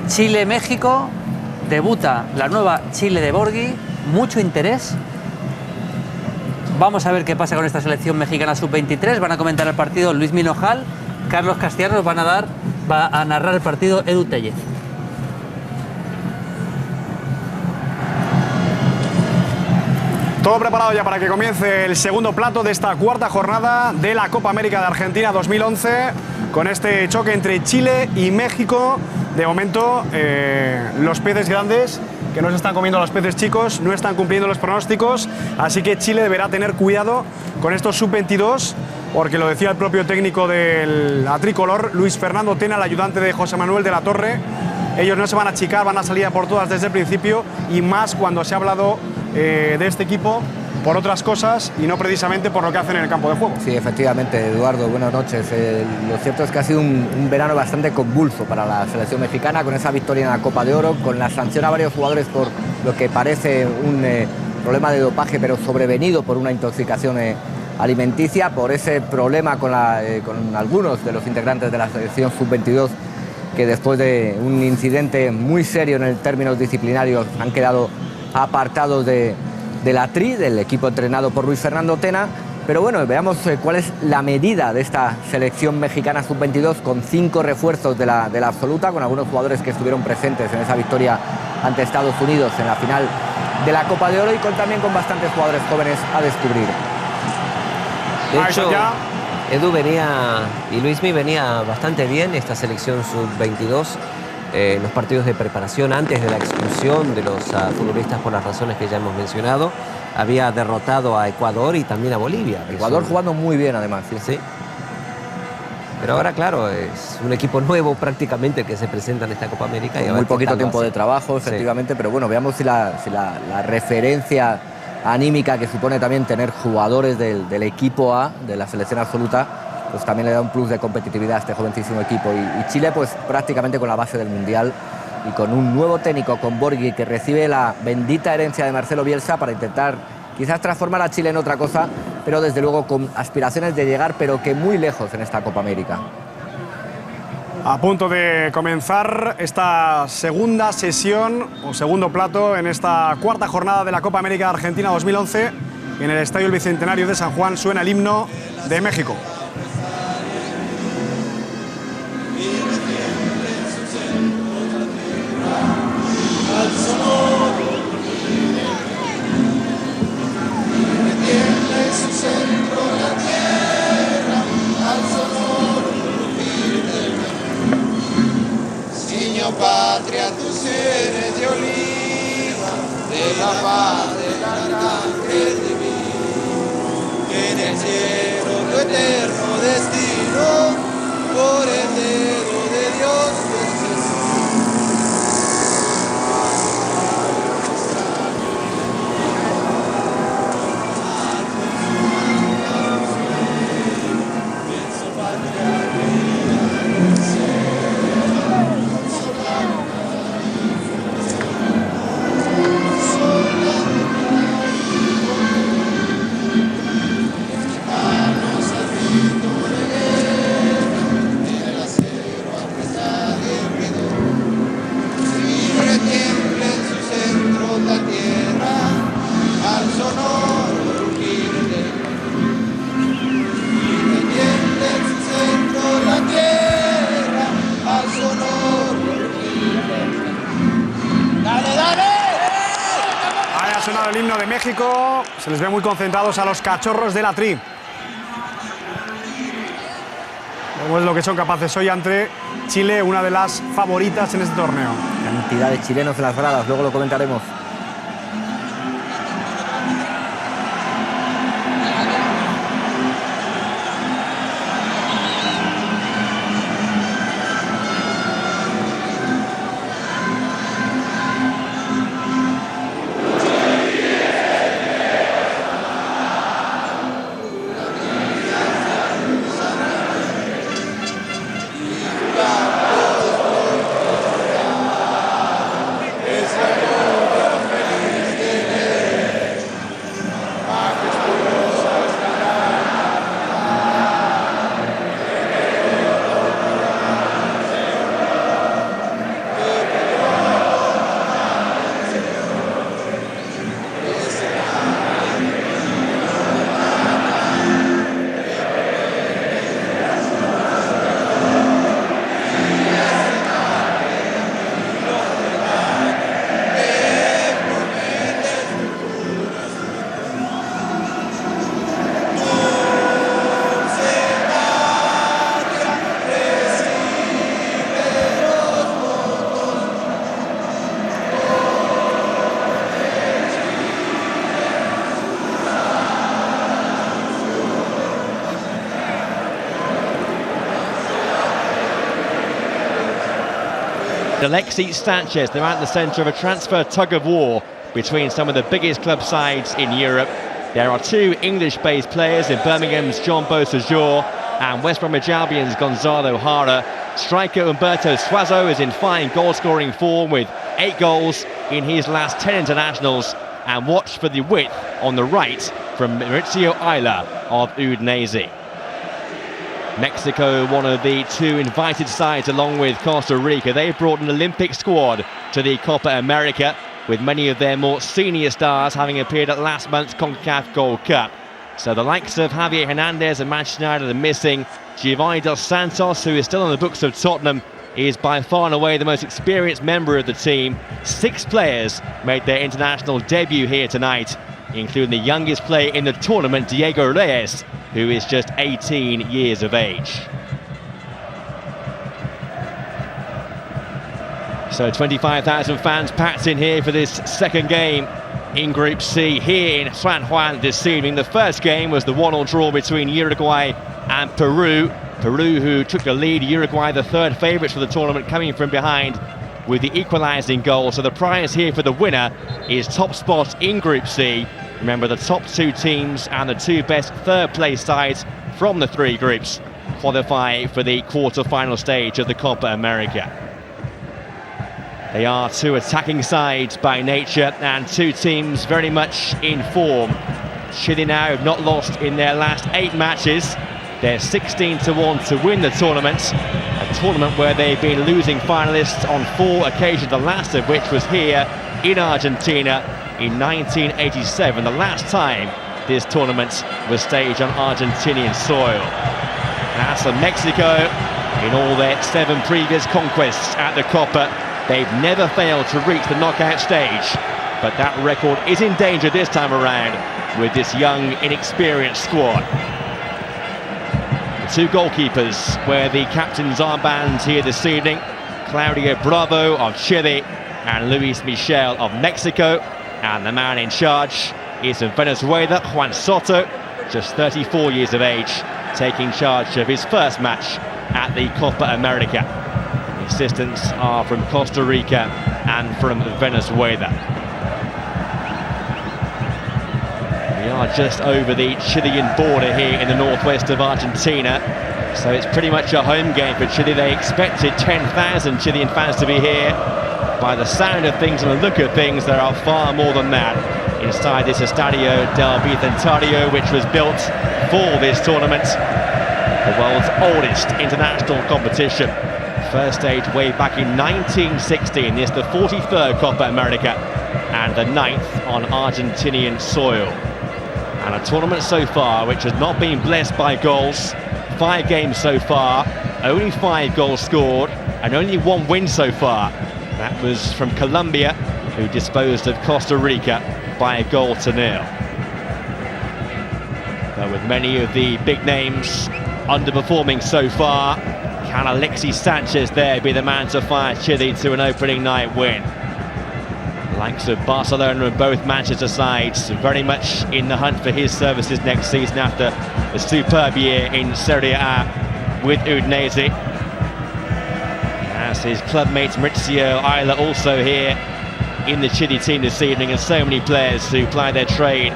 Chile-México, debuta la nueva Chile de Borghi, mucho interés. Vamos a ver qué pasa con esta selección mexicana sub-23. Van a comentar el partido Luis Minojal, Carlos Castellanos va a narrar el partido Edu Tellez. Todo preparado ya para que comience el segundo plato de esta cuarta jornada de la Copa América de Argentina 2011, con este choque entre Chile y México. De momento, los peces grandes, que no se están comiendo a los peces chicos, no están cumpliendo los pronósticos, así que Chile deberá tener cuidado con estos sub-22, porque lo decía el propio técnico de la tricolor, Luis Fernando Tena, el ayudante de José Manuel de la Torre. Ellos no se van a achicar, van a salir a por todas desde el principio, y más cuando se ha hablado de este equipo por otras cosas y no precisamente por lo que hacen en el campo de juego. Sí, efectivamente, Eduardo, buenas noches. Lo cierto es que ha sido un verano bastante convulso para la selección mexicana, con esa victoria en la Copa de Oro, con la sanción a varios jugadores por lo que parece un problema de dopaje, pero sobrevenido por una intoxicación alimenticia, por ese problema con algunos de los integrantes de la selección sub-22, que después de un incidente muy serio en términos disciplinarios han quedado apartados de la TRI, del equipo entrenado por Luis Fernando Tena. Pero bueno, veamos cuál es la medida de esta selección mexicana sub-22, con 5 refuerzos de la absoluta, con algunos jugadores que estuvieron presentes en esa victoria ante Estados Unidos en la final de la Copa de Oro, y también con bastantes jugadores jóvenes a descubrir. De hecho, Edu y Luismi venía bastante bien esta selección sub-22 en los partidos de preparación antes de la expulsión de los futbolistas por las razones que ya hemos mencionado. Había derrotado a Ecuador y también a Bolivia. Ecuador jugando muy bien, además. Sí. Pero ahora, claro, es un equipo nuevo prácticamente que se presenta en esta Copa América. Con muy poquito tiempo de trabajo, efectivamente, sí. Pero bueno, veamos si la referencia anímica que supone también tener jugadores del equipo A, de la selección absoluta, pues también le da un plus de competitividad a este jovencísimo equipo. Y Chile, pues prácticamente con la base del Mundial y con un nuevo técnico, con Borghi, que recibe la bendita herencia de Marcelo Bielsa para intentar quizás transformar a Chile en otra cosa, pero desde luego con aspiraciones de llegar, pero que muy lejos en esta Copa América. A punto de comenzar esta segunda sesión o segundo plato en esta cuarta jornada de la Copa América de Argentina 2011. En el Estadio El Bicentenario de San Juan suena el himno de México. Patria, tus eres de oliva, de la paz, de la sangre divina, que en el cielo tu eterno destino, por el dedo de Dios el himno de México. Se les ve muy concentrados a los cachorros de la TRI. Vemos lo que son capaces hoy ante Chile, una de las favoritas en este torneo. Cantidad de chilenos en las gradas, luego lo comentaremos. es la gloria Alexis Sanchez, they're at the centre of a transfer tug-of-war between some of the biggest club sides in Europe. There are two English-based players in Birmingham's John Beausejour and West Bromwich Albion's Gonzalo Hara. Striker Humberto Suazo is in fine goal-scoring form with 8 goals in his last 10 internationals. And watch for the width on the right from Maurizio Ayla of Udinese. Mexico, one of the two invited sides along with Costa Rica. They brought an Olympic squad to the Copa America, with many of their more senior stars having appeared at last month's CONCACAF Gold Cup. So the likes of Javier Hernandez and Manchester United are missing. Giovanni Dos Santos, who is still on the books of Tottenham, is by far and away the most experienced member of the team. 6 players made their international debut here tonight, including the youngest player in the tournament, Diego Reyes, who is just 18 years of age. So 25,000 fans packed in here for this second game in Group C here in San Juan this evening. The first game was the 1-1 draw between Uruguay and Peru. Peru, who took the lead, Uruguay the third favourites for the tournament, coming from behind with the equalising goal. So the prize here for the winner is top spot in Group C. Remember, the top 2 teams and the 2 best third place sides from the 3 groups qualify for the quarter-final stage of the Copa America. They are 2 attacking sides by nature and 2 teams very much in form. Chile now have not lost in their last 8 matches. They're 16-1 to win the tournament, a tournament where they've been losing finalists on 4 occasions, the last of which was here in Argentina in 1987, the last time this tournament was staged on Argentinian soil. As for Mexico, in all their 7 previous conquests at the Copa, they've never failed to reach the knockout stage, but that record is in danger this time around with this young, inexperienced squad. 2 goalkeepers wear the captain's armband here this evening. Claudio Bravo of Chile and Luis Michel of Mexico. And the man in charge is from Venezuela, Juan Soto, just 34 years of age, taking charge of his first match at the Copa America. The assistants are from Costa Rica and from Venezuela. We are just over the Chilean border here in the northwest of Argentina, so it's pretty much a home game for Chile. They expected 10,000 Chilean fans to be here. By the sound of things and the look of things, there are far more than that inside this Estadio del Bicentenario, which was built for this tournament, the world's oldest international competition. First stage way back in 1916. This is the 43rd Copa America and the 9th on Argentinian soil. And a tournament so far which has not been blessed by goals. 5 games so far, only 5 goals scored, and only 1 win so far. That was from Colombia, who disposed of Costa Rica by 1-0. But with many of the big names underperforming so far, can Alexis Sanchez there be the man to fire Chile to an opening night win? Likes of Barcelona and both Manchester sides very much in the hunt for his services next season after a superb year in Serie A with Udinese. As his club mate Maurizio Ayla also here in the Chile team this evening, and so many players who ply their trade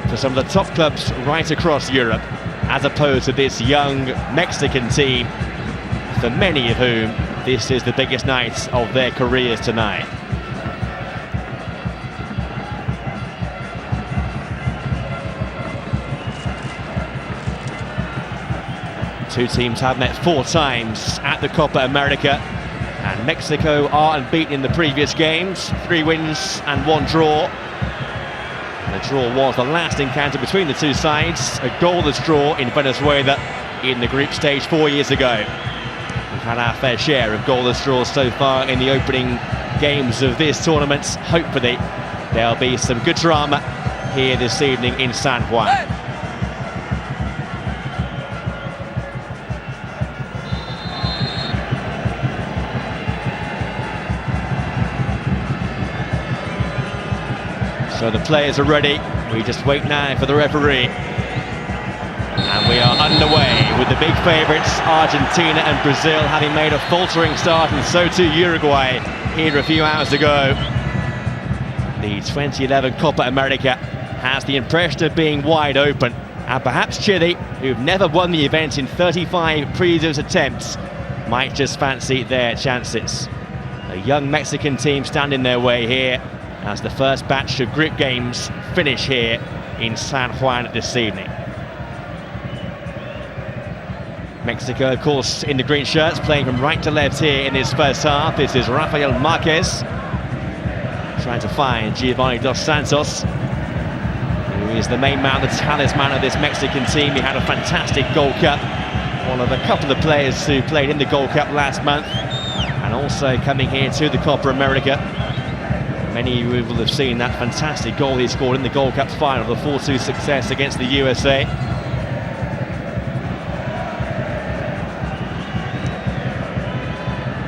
for some of the top clubs right across Europe, as opposed to this young Mexican team, for many of whom this is the biggest night of their careers tonight. Two teams have met 4 times at the Copa America, and Mexico are unbeaten in the previous games, 3 wins and 1 draw. And the draw was the last encounter between the two sides, a goalless draw in Venezuela in the group stage 4 years ago. We've had our fair share of goalless draws so far in the opening games of this tournament. Hopefully there'll be some good drama here this evening in San Juan. So the players are ready. We just wait now for the referee. And We are underway with the big favourites, Argentina and Brazil, having made a faltering start, and so too Uruguay here a few hours ago. The 2011 Copa America has the impression of being wide open, and perhaps Chile, who've never won the event in 35 previous attempts, might just fancy their chances. A young Mexican team stand in their way here as the first batch of group games finish here in San Juan this evening. Mexico, of course, in the green shirts, playing from right to left here in this first half. This is Rafael Marquez trying to find Giovanni Dos Santos, who is the main man, the talisman of this Mexican team. He had a fantastic Gold Cup, one of a couple of players who played in the Gold Cup last month, and also coming here to the Copa America. Many will have seen that fantastic goal he scored in the Gold Cup final, the 4-2 success against the USA.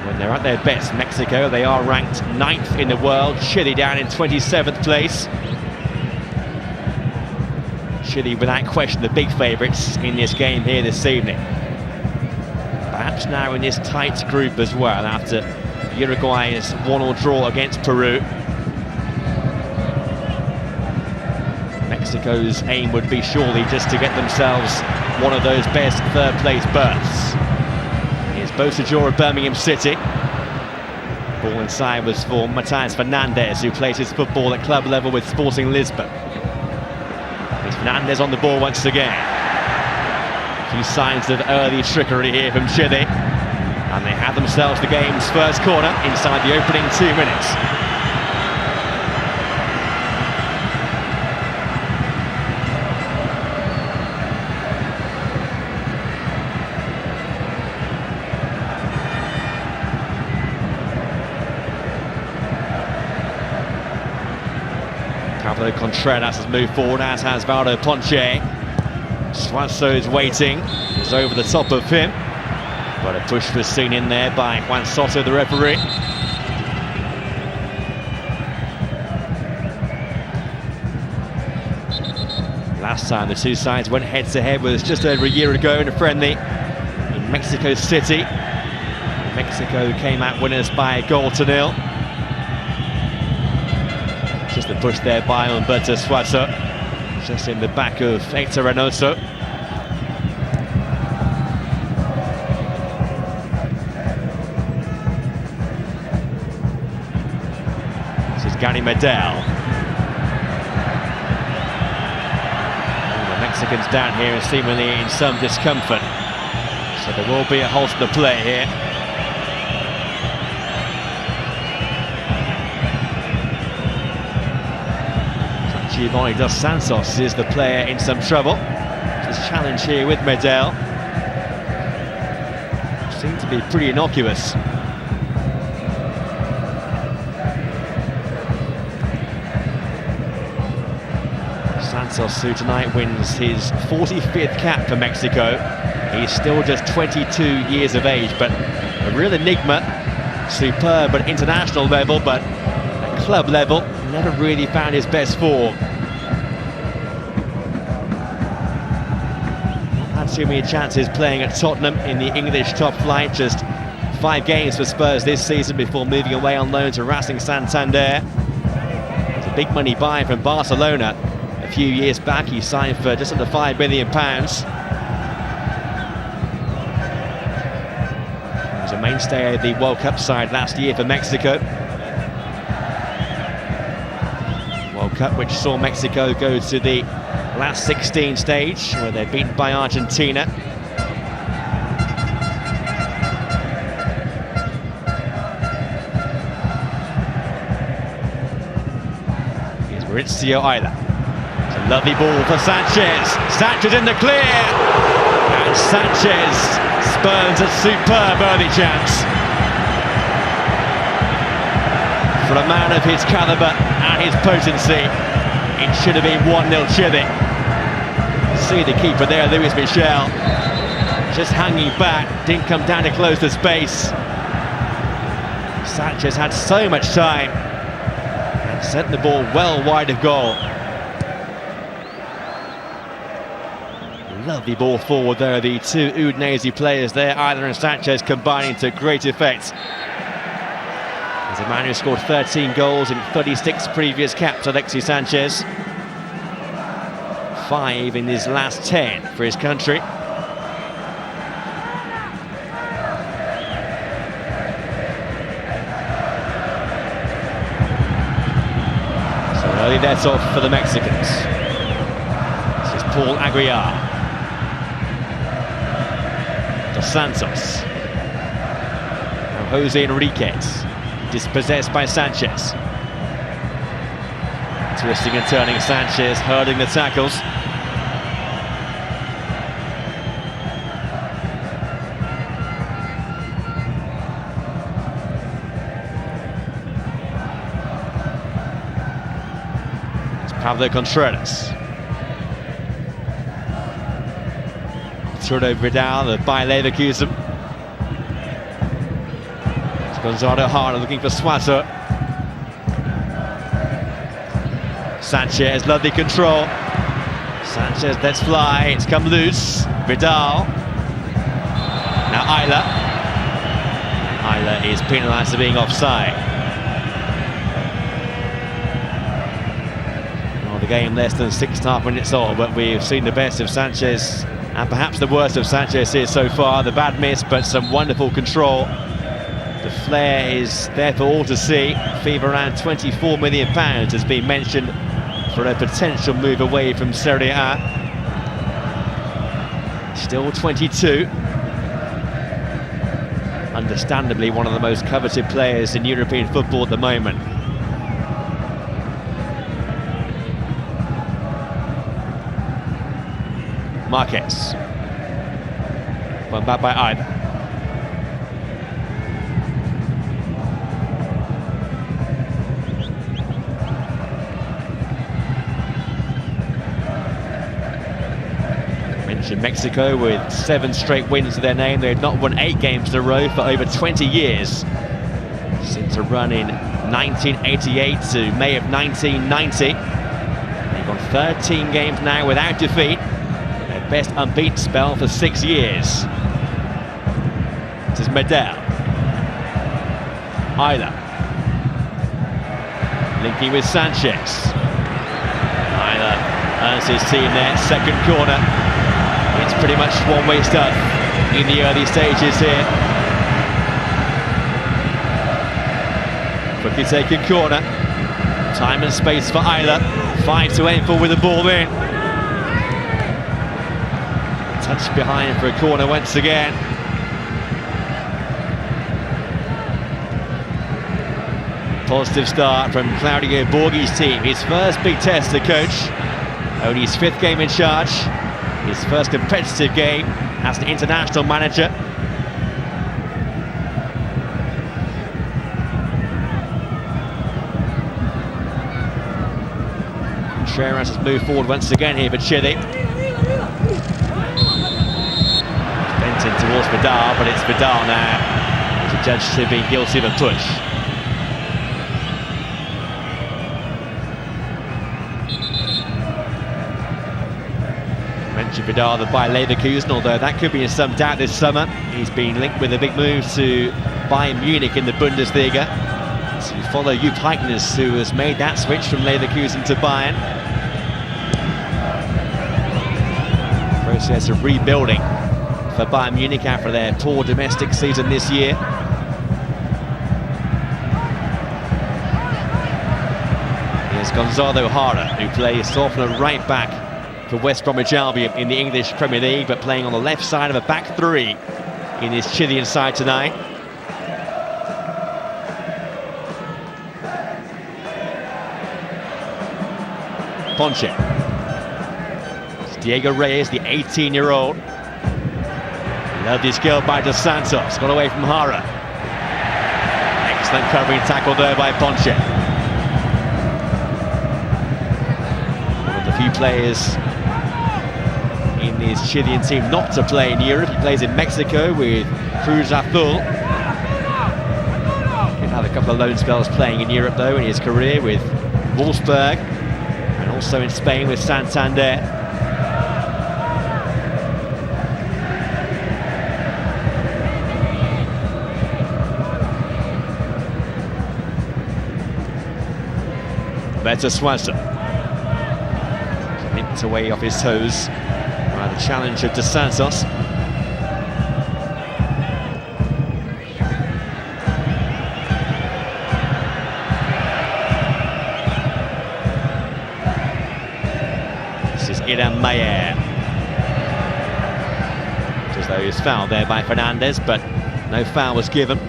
When they're at their best, Mexico, they are ranked 9th in the world. Chile down in 27th place. Chile, without question, the big favourites in this game here this evening. Perhaps now in this tight group as well, after Uruguay's 1-1 draw against Peru. Mexico's aim would be surely just to get themselves one of those best third-place berths. Here's Bocajor of Birmingham City. Ball inside was for Matías Fernández, who plays his football at club level with Sporting Lisbon. Here's Fernández on the ball once again. A few signs of early trickery here from Chile, and they have themselves the game's first corner inside the opening 2 minutes. Pablo Contreras has moved forward, as has Valdo Ponce. Suazo is waiting, is over the top of him, but a push was seen in there by Juan Soto, the referee. Last time the two sides went head-to-head was just over a year ago in a friendly in Mexico City. Mexico came out winners by 1-0. Just a push there by Humberto Suazo, just in the back of Hector Reynoso. This is Gary Medel. The Mexicans down here are seemingly in some discomfort, so there will be a halt to the play here. Giovanni Dos Santos is the player in some trouble. His challenge here with Medel seemed to be pretty innocuous. Santos, who tonight wins his 45th cap for Mexico. He's still just 22 years of age, but a real enigma. Superb at international level, but at club level, never really found his best form. Not had too many chances playing at Tottenham in the English top flight. Just 5 games for Spurs this season before moving away on loan to Racing Santander. It's a big money buy from Barcelona. A few years back, he signed for just under £5 million. He was a mainstay of the World Cup side last year for Mexico. World Cup which saw Mexico go to the last 16 stage, where they're beaten by Argentina. Here's Mauricio Ayla. It's a lovely ball for Sanchez. Sanchez in the clear, and Sanchez spurns a superb early chance. For a man of his calibre and his potency, it should have been 1-0 Chile. See the keeper there, Luis Michel, just hanging back, didn't come down to close the space. Sanchez had so much time and sent the ball well wide of goal. Lovely ball forward there, the two Udinese players there, Isla and Sanchez combining to great effect. He's a man who scored 13 goals in 36 previous caps, Alexis Sanchez. 5 in his last 10 for his country. So early that's off for the Mexicans. This is Paul Aguiar. Dos Santos. Now Jose Enriquez. Dispossessed by Sanchez. Twisting and turning Sanchez, herding the tackles. It's Pablo Contreras. Arturo Vidal, the Bayer Leverkusen. Gonzalo Hara looking for Suazo. Sanchez, lovely control. Sanchez lets fly, it's come loose. Vidal. Now Isla. Isla is penalised for being offside. Well, the game less than 6.5 minutes old, but we've seen the best of Sanchez and perhaps the worst of Sanchez here so far. The bad miss, but some wonderful control. The flair is there for all to see. Fee of around £24 million has been mentioned for a potential move away from Serie A. Still 22. Understandably one of the most coveted players in European football at the moment. Marquez. One back by Ida. In Mexico with 7 straight wins to their name. They had not won 8 games in a row for over 20 years. Since a run in 1988 to May of 1990. They've won 13 games now without defeat. Their best unbeaten spell for 6 years. This is Medel. Isla. Linking with Sanchez. Isla earns his team there, second corner. It's pretty much one-way stuff in the early stages here. Quickly taken corner. Time and space for Isla. 5 to aim for with the ball in. Touch behind for a corner once again. Positive start from Claudio Borghi's team. His first big test to coach. Only his 5th game in charge. His first competitive game as an international manager. Contreras has moved forward once again here for Chile. Bent in towards Vidal, but it's Vidal now to judge to be guilty of a push. Vidal, the Bayer Leverkusen, although that could be in some doubt this summer. He's been linked with a big move to Bayern Munich in the Bundesliga to follow Jupp Heynckes, who has made that switch from Leverkusen to Bayern. Process of rebuilding for Bayern Munich after their poor domestic season this year. Here's Gonzalo Hara, who plays soft and right back for West Bromwich Albion in the English Premier League, but playing on the left side of a back 3 in his Chilean side tonight. Ponche. It's Diego Reyes, the 18-year-old. Loved his goal by Dos Santos, got away from Hara. Excellent covering tackle there by Ponche. One of the few players in his Chilean team not to play in Europe. He plays in Mexico with Cruz Azul. He's had a couple of loan spells playing in Europe though in his career with Wolfsburg and also in Spain with Santander. Roberto Suazo. Nipped away off his toes by the challenger Dos Santos. This is Iran Mayer. As though he was fouled there by Fernandez, but no foul was given.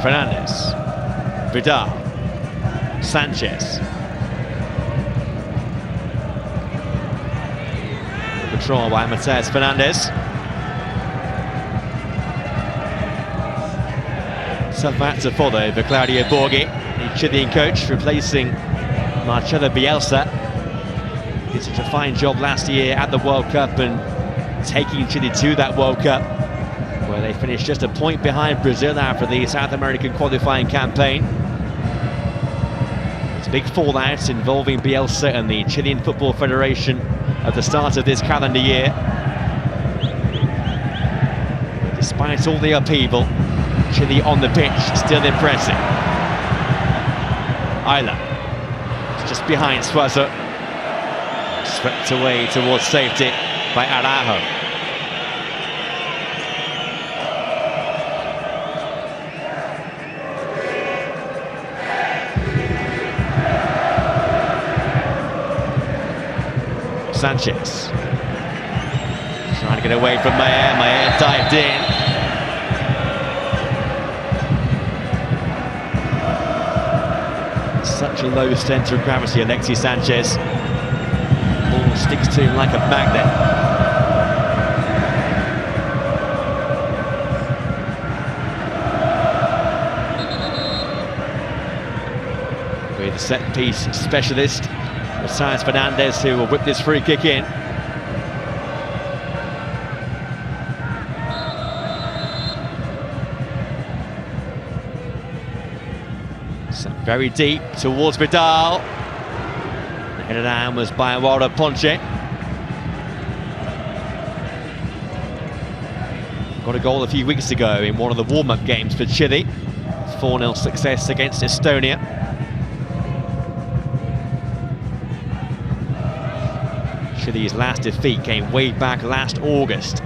Fernandez, Vidal, Sanchez. Control by Mateus Fernandez. Tough match to follow for Claudio Borghi, the Chilean coach, replacing Marcelo Bielsa. Did such a fine job last year at the World Cup and taking Chile to that World Cup, where they finished just a point behind Brazil after the South American qualifying campaign. It's a big fallout involving Bielsa and the Chilean Football Federation at the start of this calendar year. But despite all the upheaval, Chile on the pitch, still impressive. Ayla, just behind Suazo. Swept away towards safety by Araujo. Sanchez. Trying to get away from Mayer. Mayer dived in. Such a low centre of gravity, Alexis Sanchez. Ball sticks to him like a magnet. With the set-piece specialist, Mateus Fernandez, who will whip this free kick in. Very deep towards Vidal. The header down was by Eduardo Ponce. Got a goal a few weeks ago in one of the warm-up games for Chile. 4-0 success against Estonia. Chile's last defeat came way back last August,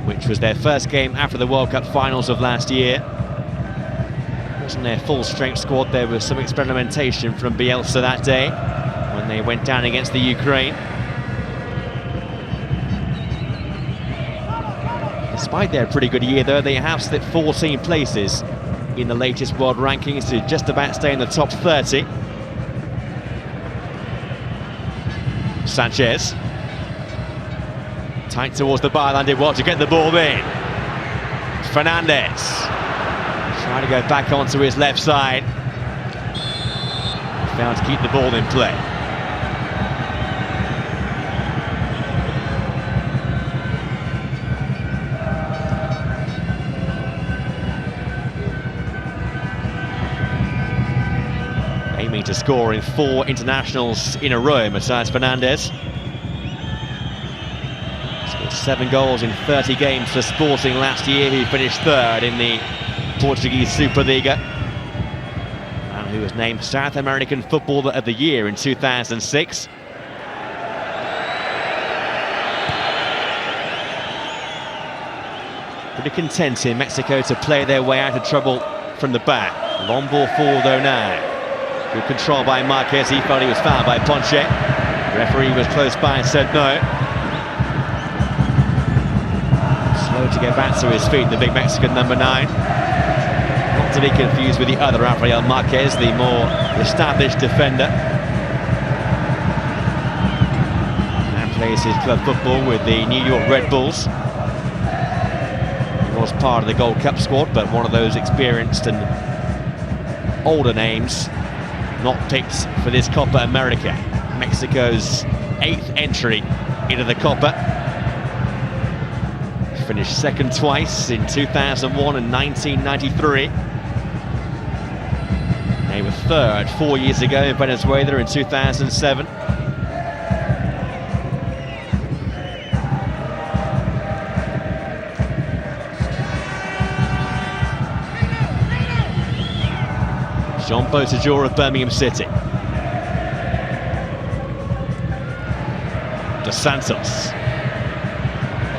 which was their first game after the World Cup finals of last year. Wasn't their full-strength squad. There was some experimentation from Bielsa that day when they went down against the Ukraine. Despite their pretty good year, though, they have slipped 14 places in the latest world rankings to just about stay in the top 30. Sanchez. Tight towards the byline, did well to get the ball in. Fernandez. Trying to go back onto his left side. Failed to keep the ball in play. Aiming to score in 4 internationals in a row, Mateus Fernandez. Scored 7 goals in 30 games for Sporting last year, who finished 3rd in the Portuguese Superliga, and who was named South American Footballer of the Year in 2006. Pretty content in Mexico to play their way out of trouble from the back. Long ball forward though now. Good control by Marquez. He felt he was fouled by Ponce. The referee was close by and said no. Slow to get back to his feet, the big Mexican number 9. Not to be confused with the other Rafael Marquez, the more established defender. Now plays his club football with the New York Red Bulls. He was part of the Gold Cup squad, but one of those experienced and older names not picked for this Copa America. Mexico's 8th entry into the Copa. Finished 2nd twice in 2001 and 1993. They were 3rd 4 years ago in Venezuela in 2007. John Botajor of Birmingham City. Dos Santos.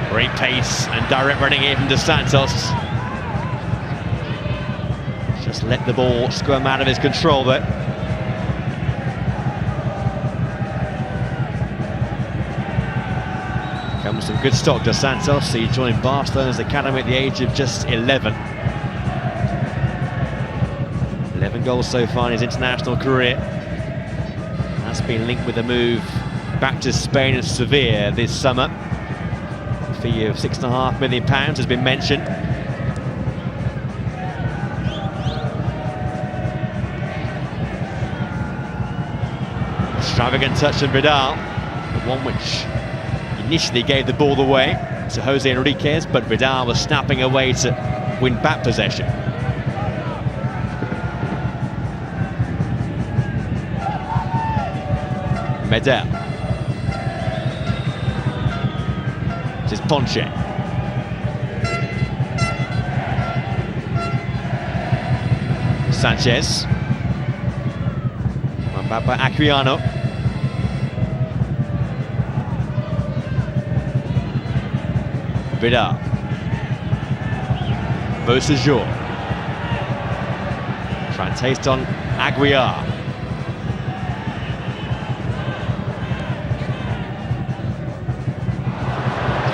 Great pace and direct running here from Dos Santos. Just let the ball squirm out of his control there. Comes some good stock, Dos Santos. He joined Barcelona's academy at the age of just 11. 11 goals so far in his international career. That's been linked with a move back to Spain and Sevilla this summer. A fee of £6.5 million has been mentioned. Extravagant touch from Vidal, the one which initially gave the ball away to Jose Enriquez, but Vidal was snapping away to win back possession. Medel. This is Ponche. Sanchez. One back by Aquilano. Vidal. Botajor. Try and taste on Aguiar.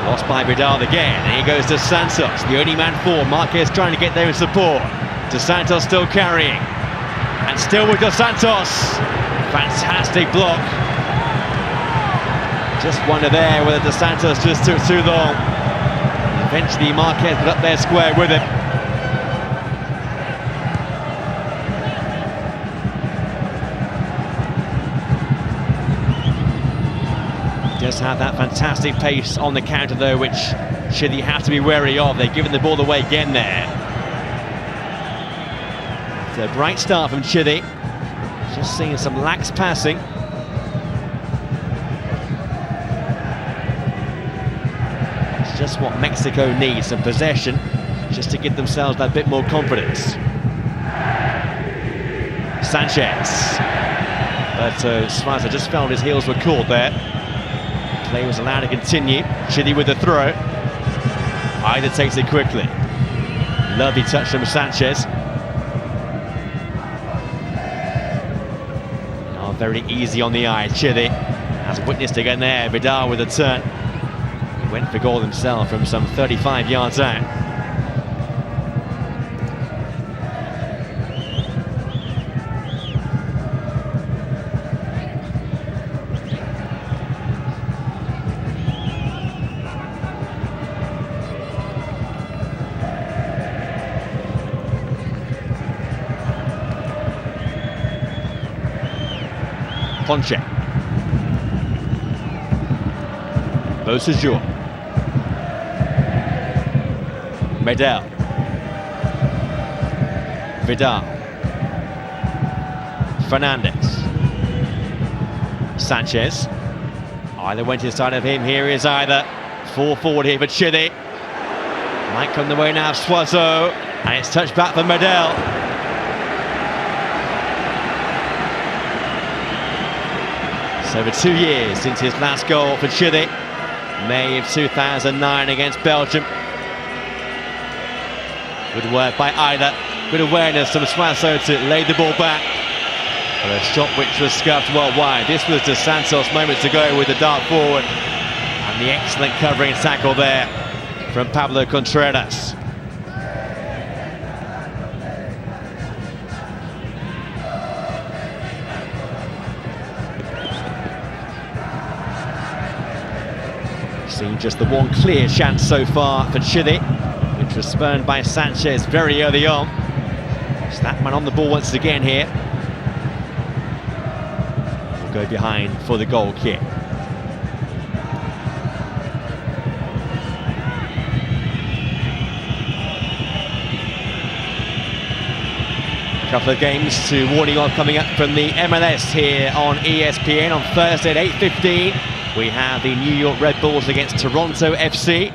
Lost by Vidal again, and here goes Dos Santos, the only man forward. Marquez trying to get there in support. Dos Santos still carrying, and still with Dos Santos. Fantastic block. Just wonder there whether Dos Santos just took too long. Eventually Marquez put up there square with him. Does have that fantastic pace on the counter though, which Chile have to be wary of. They've given the ball away again there. It's a bright start from Chile. Just seeing some lax passing. It's just what Mexico needs, some possession, just to give themselves that bit more confidence. Sanchez. But Suarez just felt his heels were caught there. Play was allowed to continue. Chile with the throw. Either takes it quickly. Lovely touch from Sanchez. Oh, very easy on the eye. Chile has witnessed again there. Vidal with a turn. He went for goal himself from some 35 yards out. Ponche. Botajor. Medel. Vidal. Fernandez. Sanchez. Either went inside of him. Here is either. 4 forward here for Chile. Might come the way now of Suazo. And it's touched back for Medel. Over 2 years since his last goal for Chile, May of 2009 against Belgium. Good work by Ida, good awareness from Suazo to lay the ball back. But a shot which was scuffed well wide. This was Dos Santos moments ago with the dart forward. And the excellent covering tackle there from Pablo Contreras. Seen just the one clear chance so far for Chile, which was spurned by Sanchez very early on. It's that man on the ball once again here. We'll go behind for the goal kick. A couple of games to warning on coming up from the MLS here on ESPN on Thursday at 8:15. We have the New York Red Bulls against Toronto FC.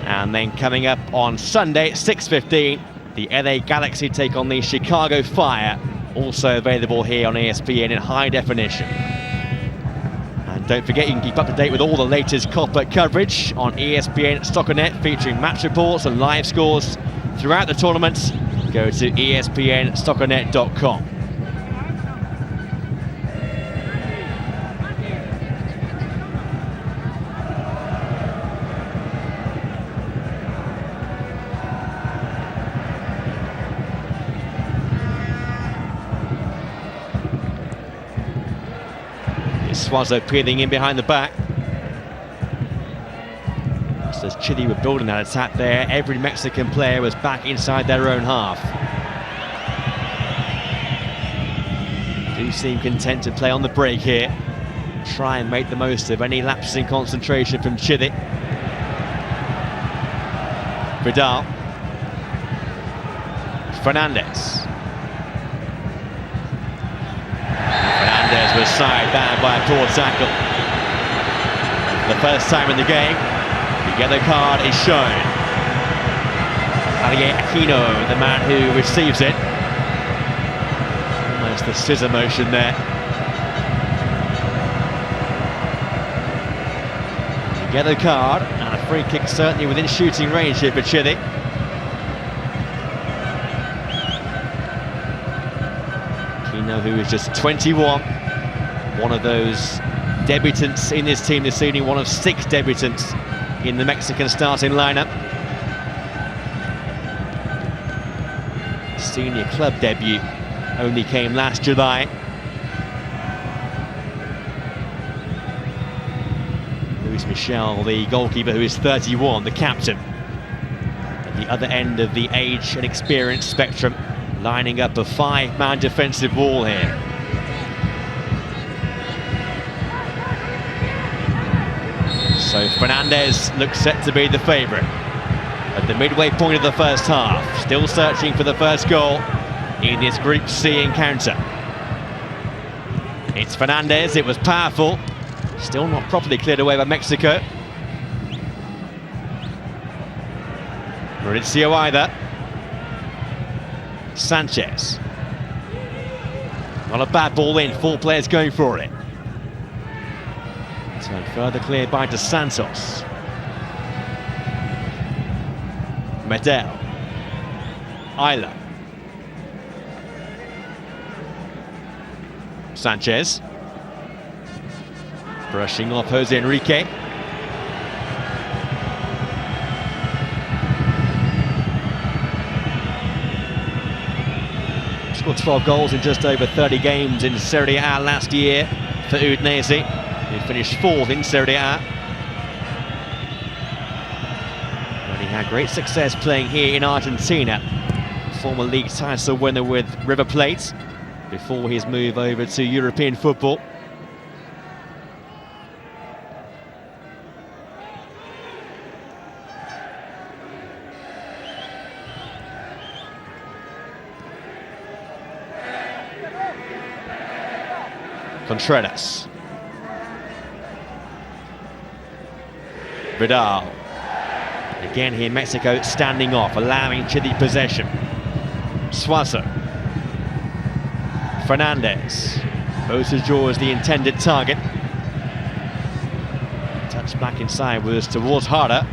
And then coming up on Sunday at 6:15, the LA Galaxy take on the Chicago Fire Also available here on ESPN in high definition. And don't forget, you can keep up to date with all the latest Copa coverage on ESPN Soccer.net, featuring match reports and live scores throughout the tournament. Go to ESPNSoccerNet.com. Suazo peeling in behind the back. Just as Chile were building that attack there, every Mexican player was back inside their own half. Do seem content to play on the break here. Try and make the most of any lapses in concentration from Chile. Vidal. Fernandez. Was sidebound by a poor tackle. For the first time in the game, the yellow card is shown. Javier Aquino, the man who receives it. Almost the scissor motion there. The yellow card and a free kick certainly within shooting range here for Chile. Aquino, who is just 21. One of those debutants in this team this evening, one of 6 debutants in the Mexican starting lineup. Senior club debut only came last July. Luis Michel, the goalkeeper, who is 31, the captain. At the other end of the age and experience spectrum, lining up a 5-man defensive wall here. So Fernandez looks set to be the favourite at the midway point of the first half. Still searching for the first goal in this Group C encounter. It's Fernandez, it was powerful. Still not properly cleared away by Mexico. Mauricio either. Sanchez. Not a bad ball in, 4 players going for it. So further cleared by Dos Santos. Medel. Isla. Sanchez. Brushing off Jose Enrique. Scored 12 goals in just over 30 games in Serie A last year for Udinese. He finished 4th in Serie A. But he had great success playing here in Argentina. Former league title winner with River Plate before his move over to European football. Contreras. Vidal. Again here Mexico standing off, allowing Chile possession. Suazo. Fernandez. Bosajo is the intended target. Touch back inside was towards Harder.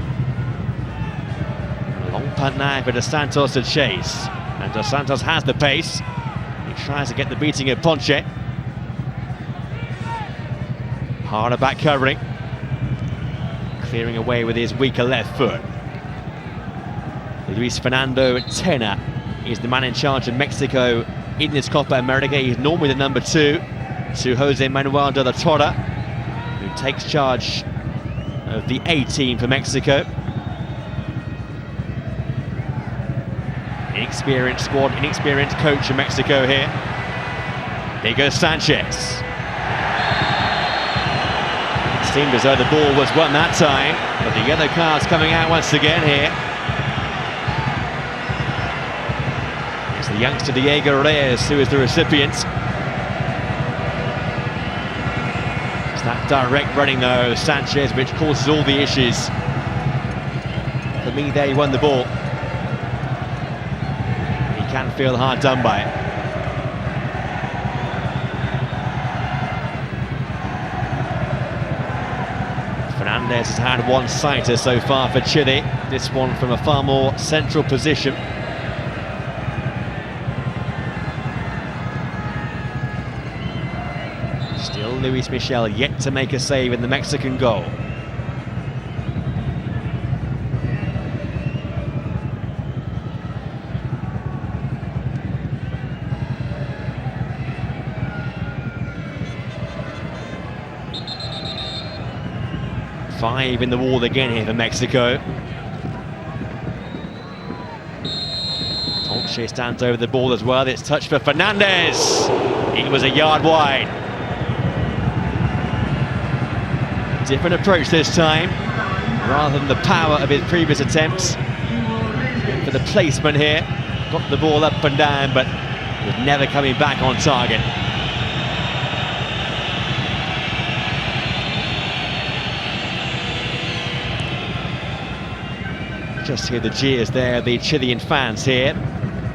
Long punt now for Dos Santos to chase. And Dos Santos has the pace. He tries to get the beating of Ponce. Harder back covering. Clearing away with his weaker left foot. Luis Fernando Tena is the man in charge of Mexico in this Copa America. He's normally the number 2 to Jose Manuel de la Torre, who takes charge of the A team for Mexico. Inexperienced squad, inexperienced coach in Mexico here. Here goes Sanchez. Seemed as though the ball was won that time, but the yellow card's coming out once again here. It's the youngster Diego Reyes who is the recipient. It's that direct running though, Sanchez, which causes all the issues. For me there, he won the ball. He can feel hard done by it. Fernandez has had one-sighter so far for Chile, this one from a far more central position. Still Luis Michel yet to make a save in the Mexican goal. Five in the wall again here for Mexico. Dolce stands over the ball as well. It's touched for Fernandez. He was a yard wide. Different approach this time, rather than the power of his previous attempts. Went for the placement here. Got the ball up and down, but was never coming back on target. Just hear the jeers there, the Chilean fans here.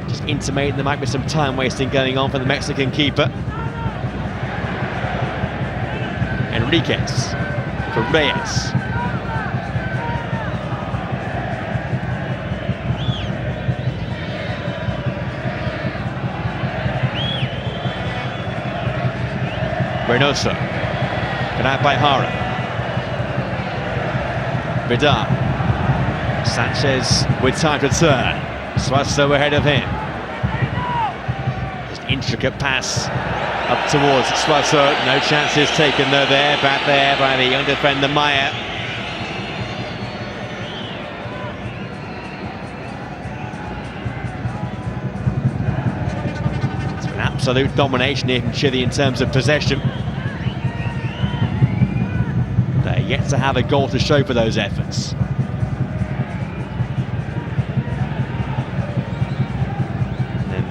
Just intimating there might be some time wasting going on for the Mexican keeper. Enriquez for Reyes. Reynoso. Cut out by Hara. Vidal. Sanchez with time to turn. Suazo ahead of him. Just intricate pass up towards Suazo. No chances taken though there. Back there by the young defender Maya. It's been absolute domination here from Chile in terms of possession. They're yet to have a goal to show for those efforts.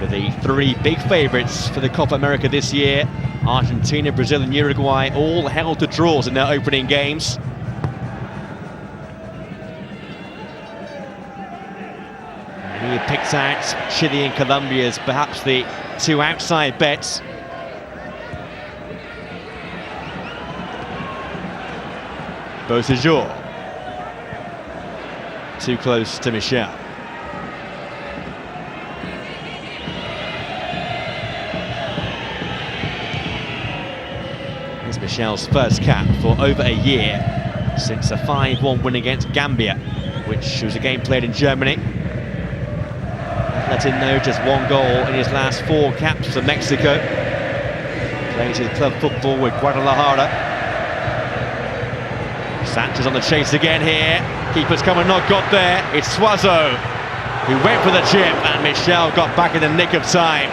The three big favourites for the Copa America this year, Argentina, Brazil and Uruguay, all held to draws in their opening games. And he picks out Chile and Colombia as perhaps the two outside bets. Beausejour. Too close to Michel. Michel's first cap for over a year since a 5-1 win against Gambia, which was a game played in Germany. Let him know just one goal in his last 4 caps for Mexico. Plays his club football with Guadalajara. Sanchez on the chase again here. Keeper's come and not got there. It's Suazo who went for the chip, and Michel got back in the nick of time.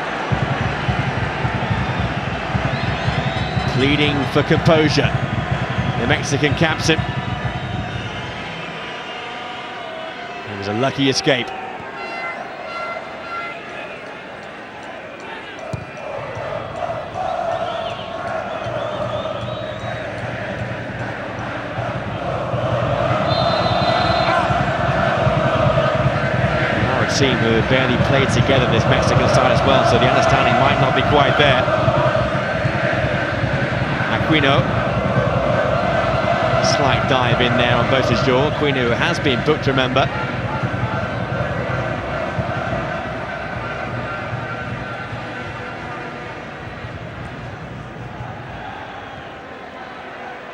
Pleading for composure, the Mexican captain. It was a lucky escape. Now a team who have barely played together, this Mexican side as well, so the understanding might not be quite there. Aquino. Slight dive in there on Beausejour. Aquino, who has been booked, remember.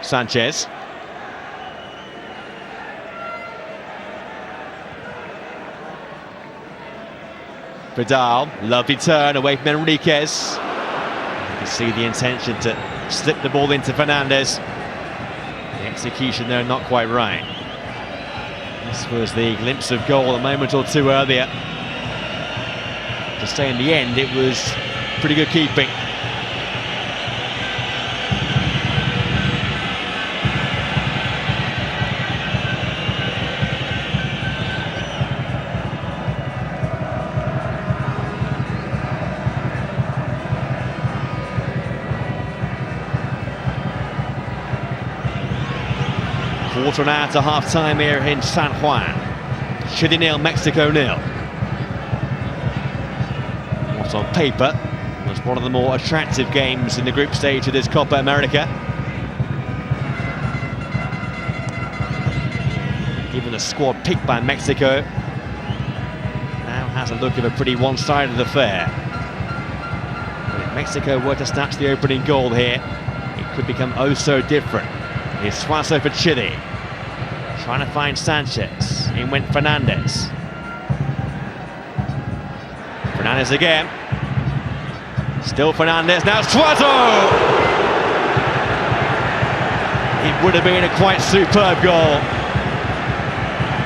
Sanchez. Vidal, lovely turn away from Enriquez. You can see the intention to slip the ball into Fernandez. The execution there not quite right. This was the glimpse of goal a moment or two earlier. To say in the end, it was pretty good keeping. Quarter an hour to half-time here in San Juan. Chile 0, Mexico 0. What on paper was one of the more attractive games in the group stage of this Copa America. Given the squad picked by Mexico, now has a look of a pretty one-sided affair. But if Mexico were to snatch the opening goal here, it could become oh so different. Here's Suazo for Chile, trying to find Sanchez. In went Fernandez. Fernandez again. Still Fernandez, now Suazo! It would have been a quite superb goal.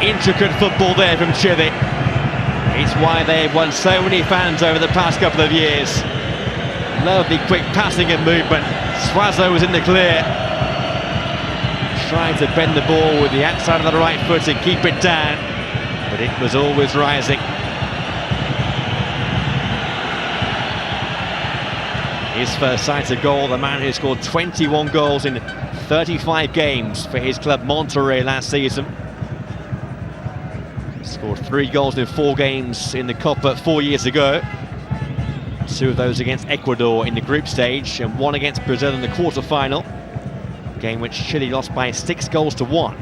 Intricate football there from Chile. It's why they've won so many fans over the past couple of years. Lovely quick passing and movement. Suazo was in the clear. Trying to bend the ball with the outside of the right foot and keep it down, but it was always rising. His first sight of goal, the man who scored 21 goals in 35 games for his club Monterrey last season. Scored 3 goals in 4 games in the Copa 4 years ago. 2 of those against Ecuador in the group stage and 1 against Brazil in the quarter-final. Game which Chile lost by 6 goals to 1.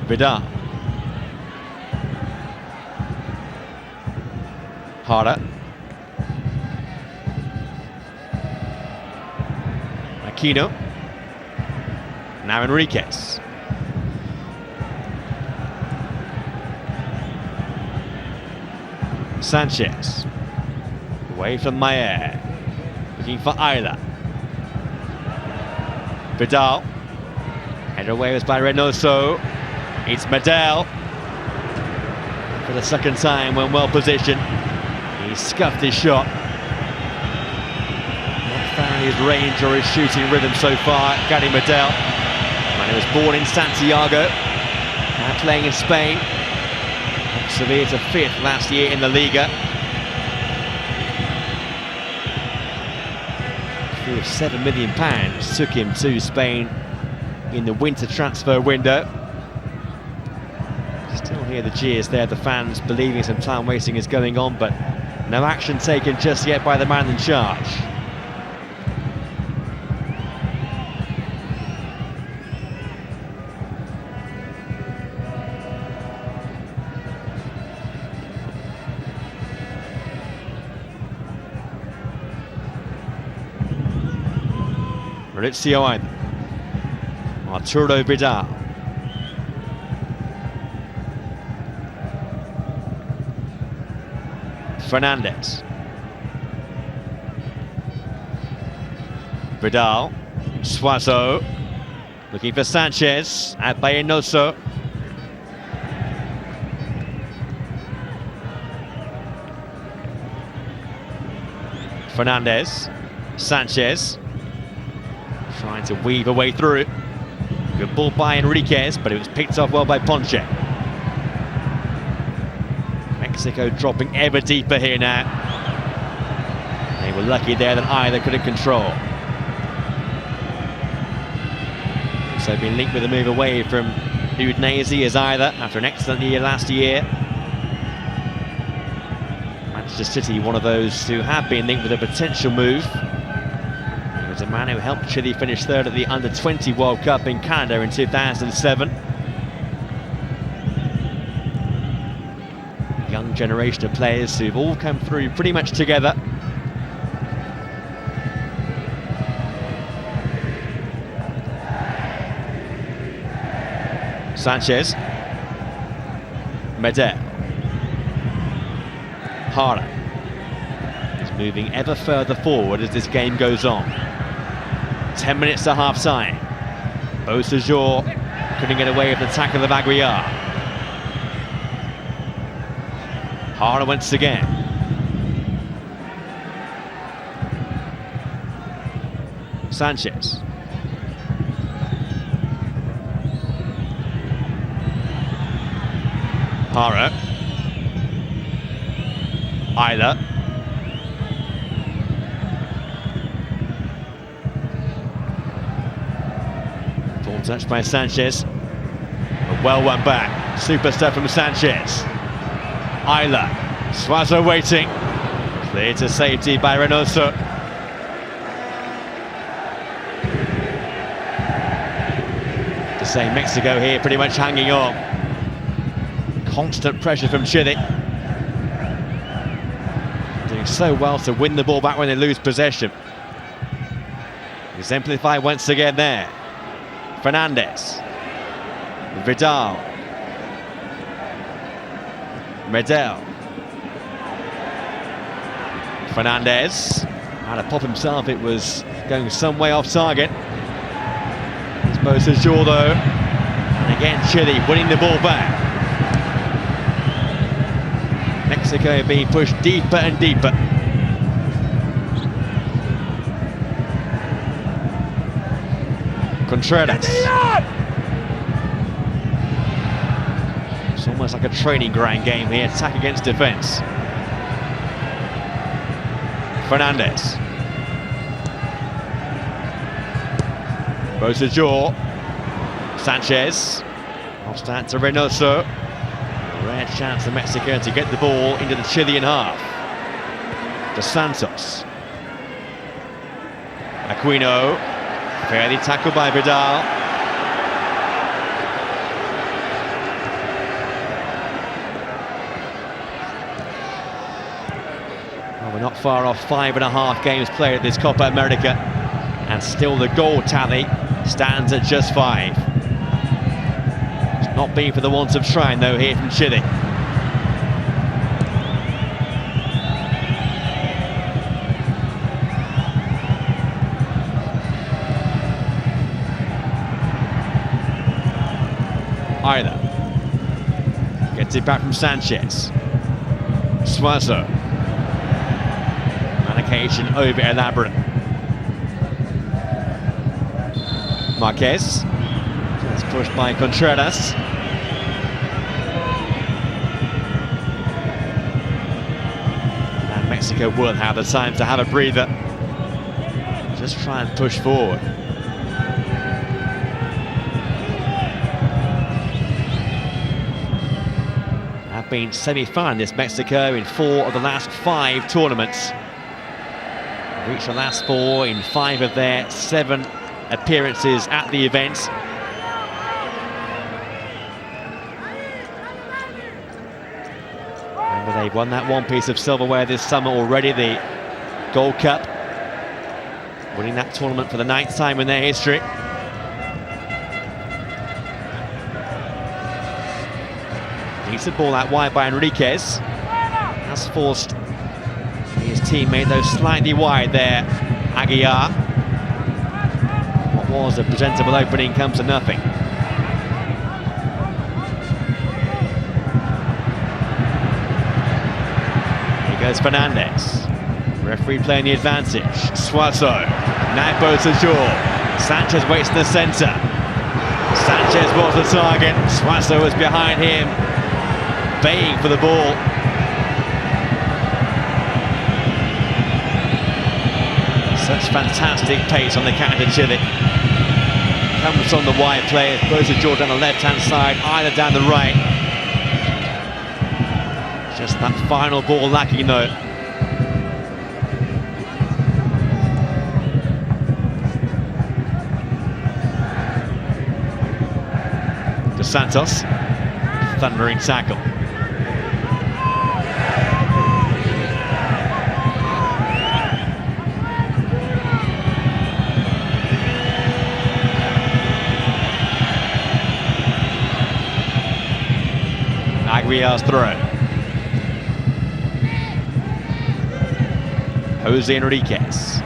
Vidal. Harder. Aquino. Now Enriquez. Sanchez. Away from Mayer. Looking for Ayla. Vidal. Header away was by Reynoso. It's Medel. For the second time when well positioned. He scuffed his shot. Not found his range or his shooting rhythm so far. Gary Medel. Man who was born in Santiago. Now playing in Spain. Sevilla to 5th last year in the Liga. A fee of £7 million took him to Spain in the winter transfer window. Still hear the cheers there, the fans believing some time wasting is going on, but no action taken just yet by the man in charge. Maurizio Ayla. Arturo Vidal. Fernandez. Vidal. Suazo. Looking for Sanchez. At by Reynoso. Fernandez. Sanchez. Trying to weave a way through. Good ball by Enriquez, but it was picked off well by Ponce. Mexico dropping ever deeper here now. They were lucky there that either couldn't control. So been linked with a move away from Udinese as either after an excellent year last year. Manchester City, one of those who have been linked with a potential move. He was a man who helped Chile finish 3rd at the Under-20 World Cup in Canada in 2007. Young generation of players who've all come through pretty much together. Sanchez. Medel. Jara. He's moving ever further forward as this game goes on. 10 minutes to half-time. Beausejour couldn't get away with the tackle of Aguiar. Jara once again. Sanchez. Jara. Ayla. Full touch by Sanchez. A well one back. Super stuff from Sanchez. Ayla. Suazo waiting. Cleared to safety by Reynoso. say Mexico here pretty much hanging on. Constant pressure from Chile. Doing so well to win the ball back when they lose possession. Exemplified once again there. Fernandez. Vidal. Medel. Fernandez. Had to pop himself, it was going some way off target. It's Moses Jaw though. And again Chile winning the ball back. Mexico being pushed deeper and deeper. Contreras. It's almost like a training ground game here, attack against defense. Fernandez. Moses Jaw. Sanchez. Off that to Reynoso. Rare chance for Mexico to get the ball into the Chilean half. Dos Santos. Aquino. Fairly tackled by Vidal. Well, we're not far off 5.5 games played at this Copa America, and still the goal tally stands at just 5. It's not been for the want of trying though here from Chile. Either gets it back from Sanchez. Suazo. On occasion over elaborate. Marquez. It's pushed by Contreras. And Mexico will have the time to have a breather. Just try and push forward. Been semi-finalists Mexico in 4 of the last 5 tournaments. Reached the last 4 in 5 of their 7 appearances at the event. Remember, they've won that one piece of silverware this summer already, the Gold Cup, winning that tournament for the 9th time in their history. Decent ball out wide by Enriquez. Has forced his teammate though slightly wide there. Aguilar. What was a presentable opening comes to nothing. Here goes Fernandez. Referee playing the advantage. Suazo. Now Moses Jaw. Sanchez waits in the centre. Sanchez was the target. Suazo was behind him, baying for the ball. Such fantastic pace on the counter Chile. Comes on the wide players, Moses Jaw down the left-hand side, either down the right. Just that final ball lacking though. Dos Santos, thundering tackle. Aguilar's throw. Jose Enriquez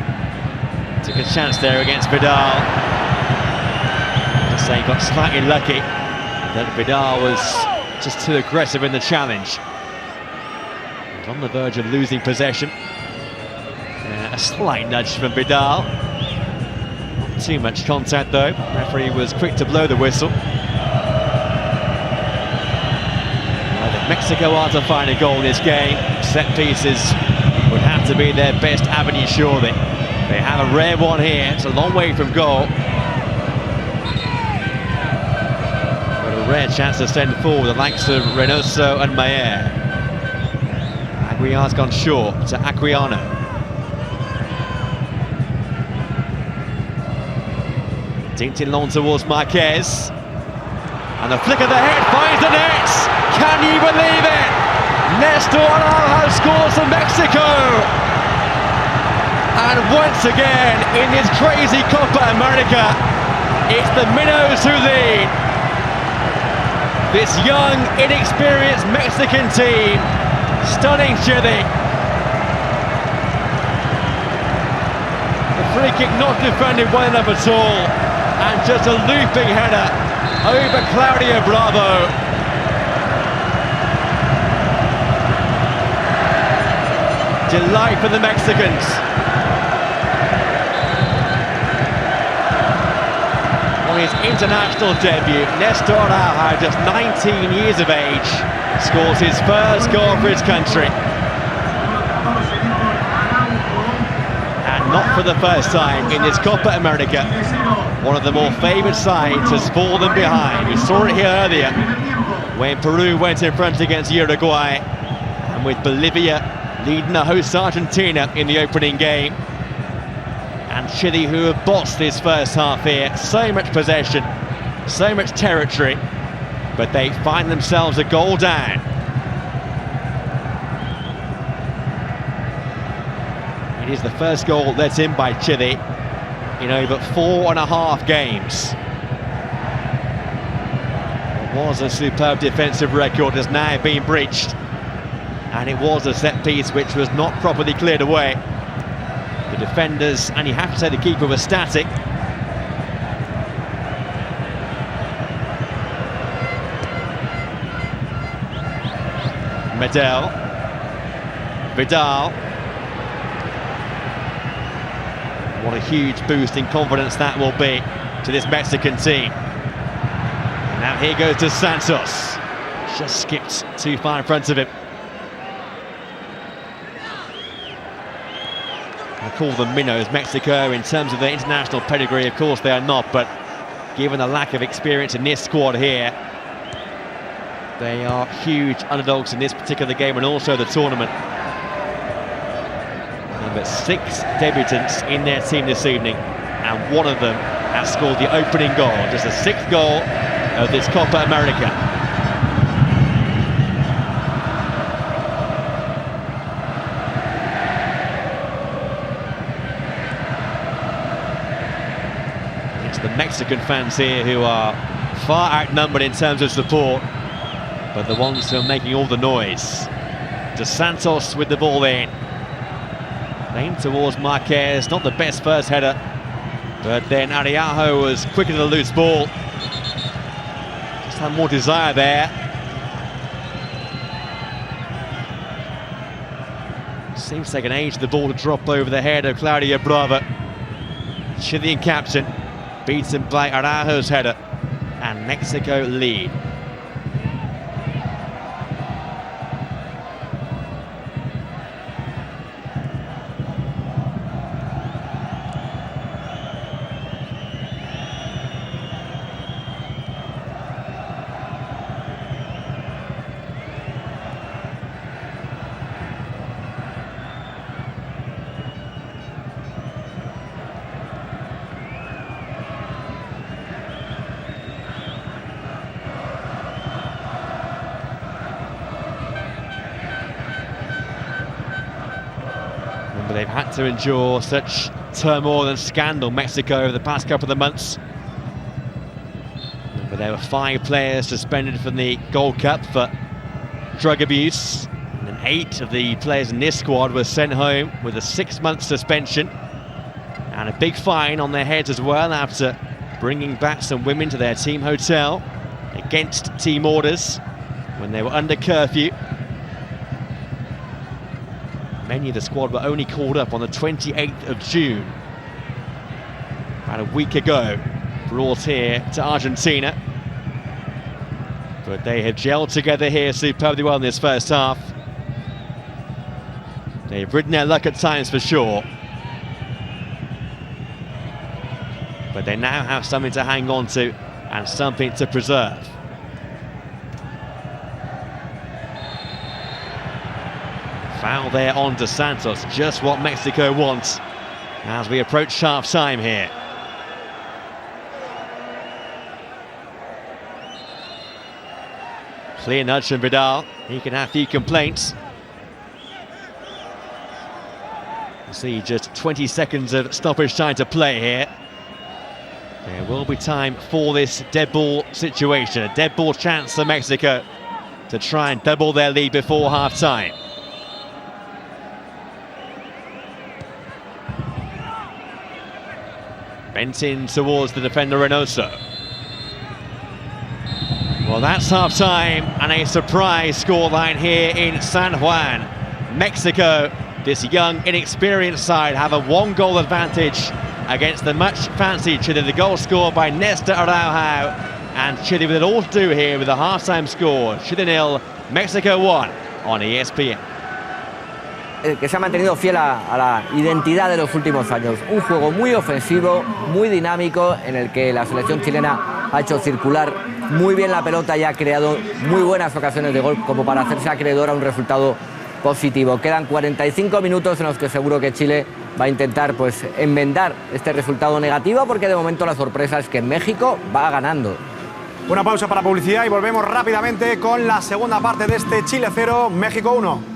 took a chance there against Vidal. Just say got slightly lucky that Vidal was just too aggressive in the challenge. And on the verge of losing possession. A slight nudge from Vidal. Not too much contact though. The referee was quick to blow the whistle. Mexico are to find a goal in this game. Set pieces would have to be their best avenue, surely. They have a rare one here. It's a long way from goal. But a rare chance to send forward the likes of Reynoso and Mayer. Aguilar's gone short to Aquino. Dinked in long towards Marquez. And the flick of the head finds the net. Can you believe it? Nestor Araujo scores for Mexico. And once again, in this crazy Copa America, it's the Minnows who lead. This young, inexperienced Mexican team, stunning Chile. The free kick not defended well enough at all, and just a looping header over Claudio Bravo. Delight for the Mexicans. On his international debut, Nestor Araujo, just 19 years of age, scores his first goal for his country. And not for the first time in this Copa America, one of the more favoured sides has fallen behind. We saw it here earlier when Peru went in front against Uruguay, and with Bolivia leading the host Argentina in the opening game. And Chile, who have bossed this first half here, so much possession, so much territory, but they find themselves a goal down. It is the first goal let in by Chile in over 4.5 games. It was a superb defensive record, has now been breached, and it was a set piece which was not properly cleared away. The defenders, and you have to say the keeper, was static. Medel, Vidal. What a huge boost in confidence that will be to this Mexican team. And now here goes to Santos. Just skipped too far in front of him. I call them minnows, Mexico, in terms of their international pedigree. Of course they are not, but given the lack of experience in this squad here, they are huge underdogs in this particular game and also the tournament. Number 6 debutants in their team this evening, and one of them has scored the opening goal, just the 6th goal of this Copa America. The Mexican fans here who are far outnumbered in terms of support, but the ones who are making all the noise. De Santos with the ball in, aimed towards Marquez, not the best first header, but then Araujo was quicker to the loose ball, just had more desire there. Seems to take an age for the ball to drop over the head of Claudio Bravo. Chilean captain beaten by Araujo's header, and Mexico lead. They've had to endure such turmoil and scandal, Mexico, over the past couple of months. But there were 5 players suspended from the Gold Cup for drug abuse, and then 8 of the players in this squad were sent home with a 6-month suspension and a big fine on their heads as well after bringing back some women to their team hotel against team orders when they were under curfew. Many of the squad were only called up on the 28th of June, about a week ago, brought here to Argentina. But they have gelled together here superbly well in this first half. They've ridden their luck at times for sure, but they now have something to hang on to and something to preserve. Foul there on De Santos, just what Mexico wants as we approach half-time here. Clear nudge from Vidal. He can have few complaints. You see just 20 seconds of stoppage time to play here. There will be time for this dead ball situation. A dead ball chance for Mexico to try and double their lead before half-time. Bent in towards the defender Reynoso. Well, that's half-time and a surprise scoreline here in San Juan. Mexico, this young, inexperienced side, have a one-goal advantage against the much-fancied Chile. The goal scored by Néstor Araujo, and Chile with it all to do here with a half-time score. Chile 0, Mexico 1 on ESPN. Que se ha mantenido fiel a la identidad de los últimos años. Un juego muy ofensivo, muy dinámico, en el que la selección chilena ha hecho circular muy bien la pelota y ha creado muy buenas ocasiones de gol como para hacerse acreedor a un resultado positivo. Quedan 45 minutos en los que seguro que Chile va a intentar pues enmendar este resultado negativo, porque de momento la sorpresa es que México va ganando. Una pausa para publicidad y volvemos rápidamente con la segunda parte de este Chile 0, México 1.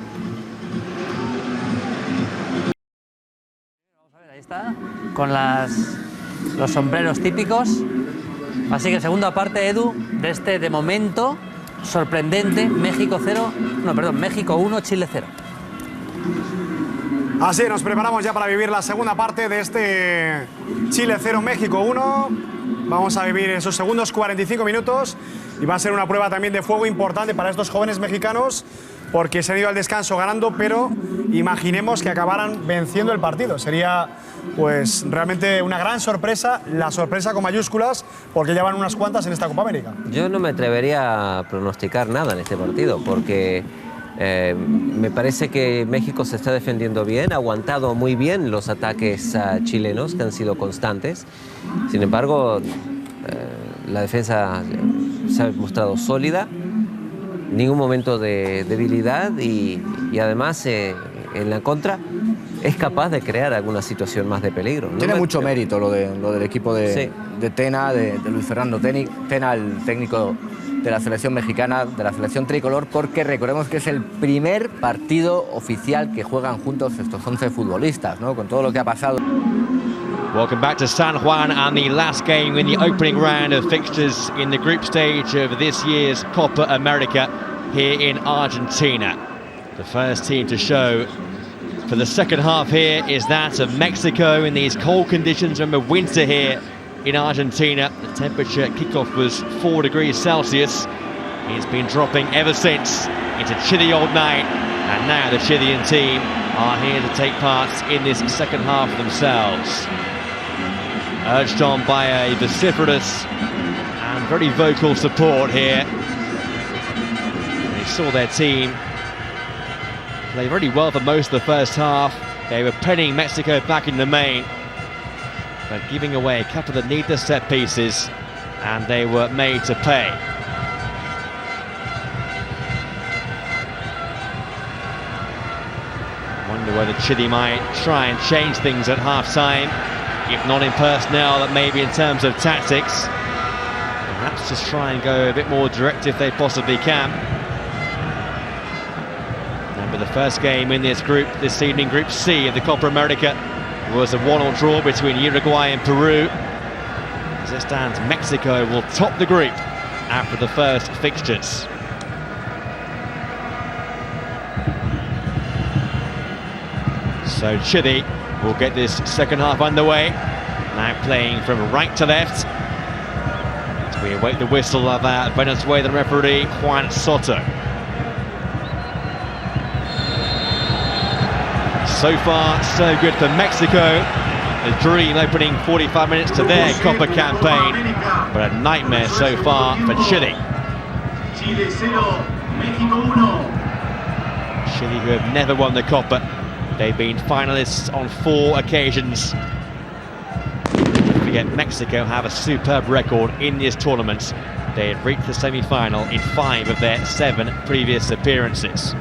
Ahí está, con los sombreros típicos. Así que segunda parte, Edu, de este de momento sorprendente México 1, Chile 0. Así nos preparamos ya para vivir la segunda parte de este Chile 0, México 1. Vamos a vivir esos segundos 45 minutos y va a ser una prueba también de fuego importante para estos jóvenes mexicanos, porque se han ido al descanso ganando, pero imaginemos que acabaran venciendo el partido. Sería pues realmente una gran sorpresa, la sorpresa con mayúsculas, porque ya van unas cuantas en esta Copa América. Yo no me atrevería a pronosticar nada en este partido, porque me parece que México se está defendiendo bien, ha aguantado muy bien los ataques chilenos, que han sido constantes. Sin embargo, la defensa se ha mostrado sólida, ningún momento de debilidad y además en la contra es capaz de crear alguna situación más de peligro. Tiene mucho mérito lo del equipo de Tena, de Luis Fernando Tena, el técnico de la selección mexicana, de la selección tricolor, porque recordemos que es el primer partido oficial que juegan juntos estos 11 futbolistas, ¿no? Con todo lo que ha pasado. Welcome back to San Juan and the last game in the opening round of fixtures in the group stage of this year's Copa America here in Argentina. The first team to show for the second half here is that of Mexico in these cold conditions. Remember, winter here in Argentina. The temperature at kickoff was 4 degrees Celsius. It's been dropping ever since into chilly old night, and now the Chilean team are here to take part in this second half themselves. Urged on by a vociferous and very vocal support here. They saw their team play very well for most of the first half. They were penning Mexico back in the main, but giving away a couple of needless set pieces, and they were made to pay. Wonder whether Chile might try and change things at half-time. If not in personnel, that maybe in terms of tactics. Perhaps just try and go a bit more direct if they possibly can. Remember, the first game in this group this evening, Group C of the Copa America, was a 1-1 draw between Uruguay and Peru. As it stands, Mexico will top the group after the first fixtures. So Chile will get this second half underway, now playing from right to left, as we await the whistle of our Venezuelan referee Juan Soto. So far, so good for Mexico. A dream opening 45 minutes to their Copa campaign, but a nightmare so far for Chile. Chile 0, México 1. Chile, who have never won the Copa. They've been finalists on 4 occasions. Don't forget, Mexico have a superb record in this tournament. They have reached the semi-final in 5 of their 7 previous appearances.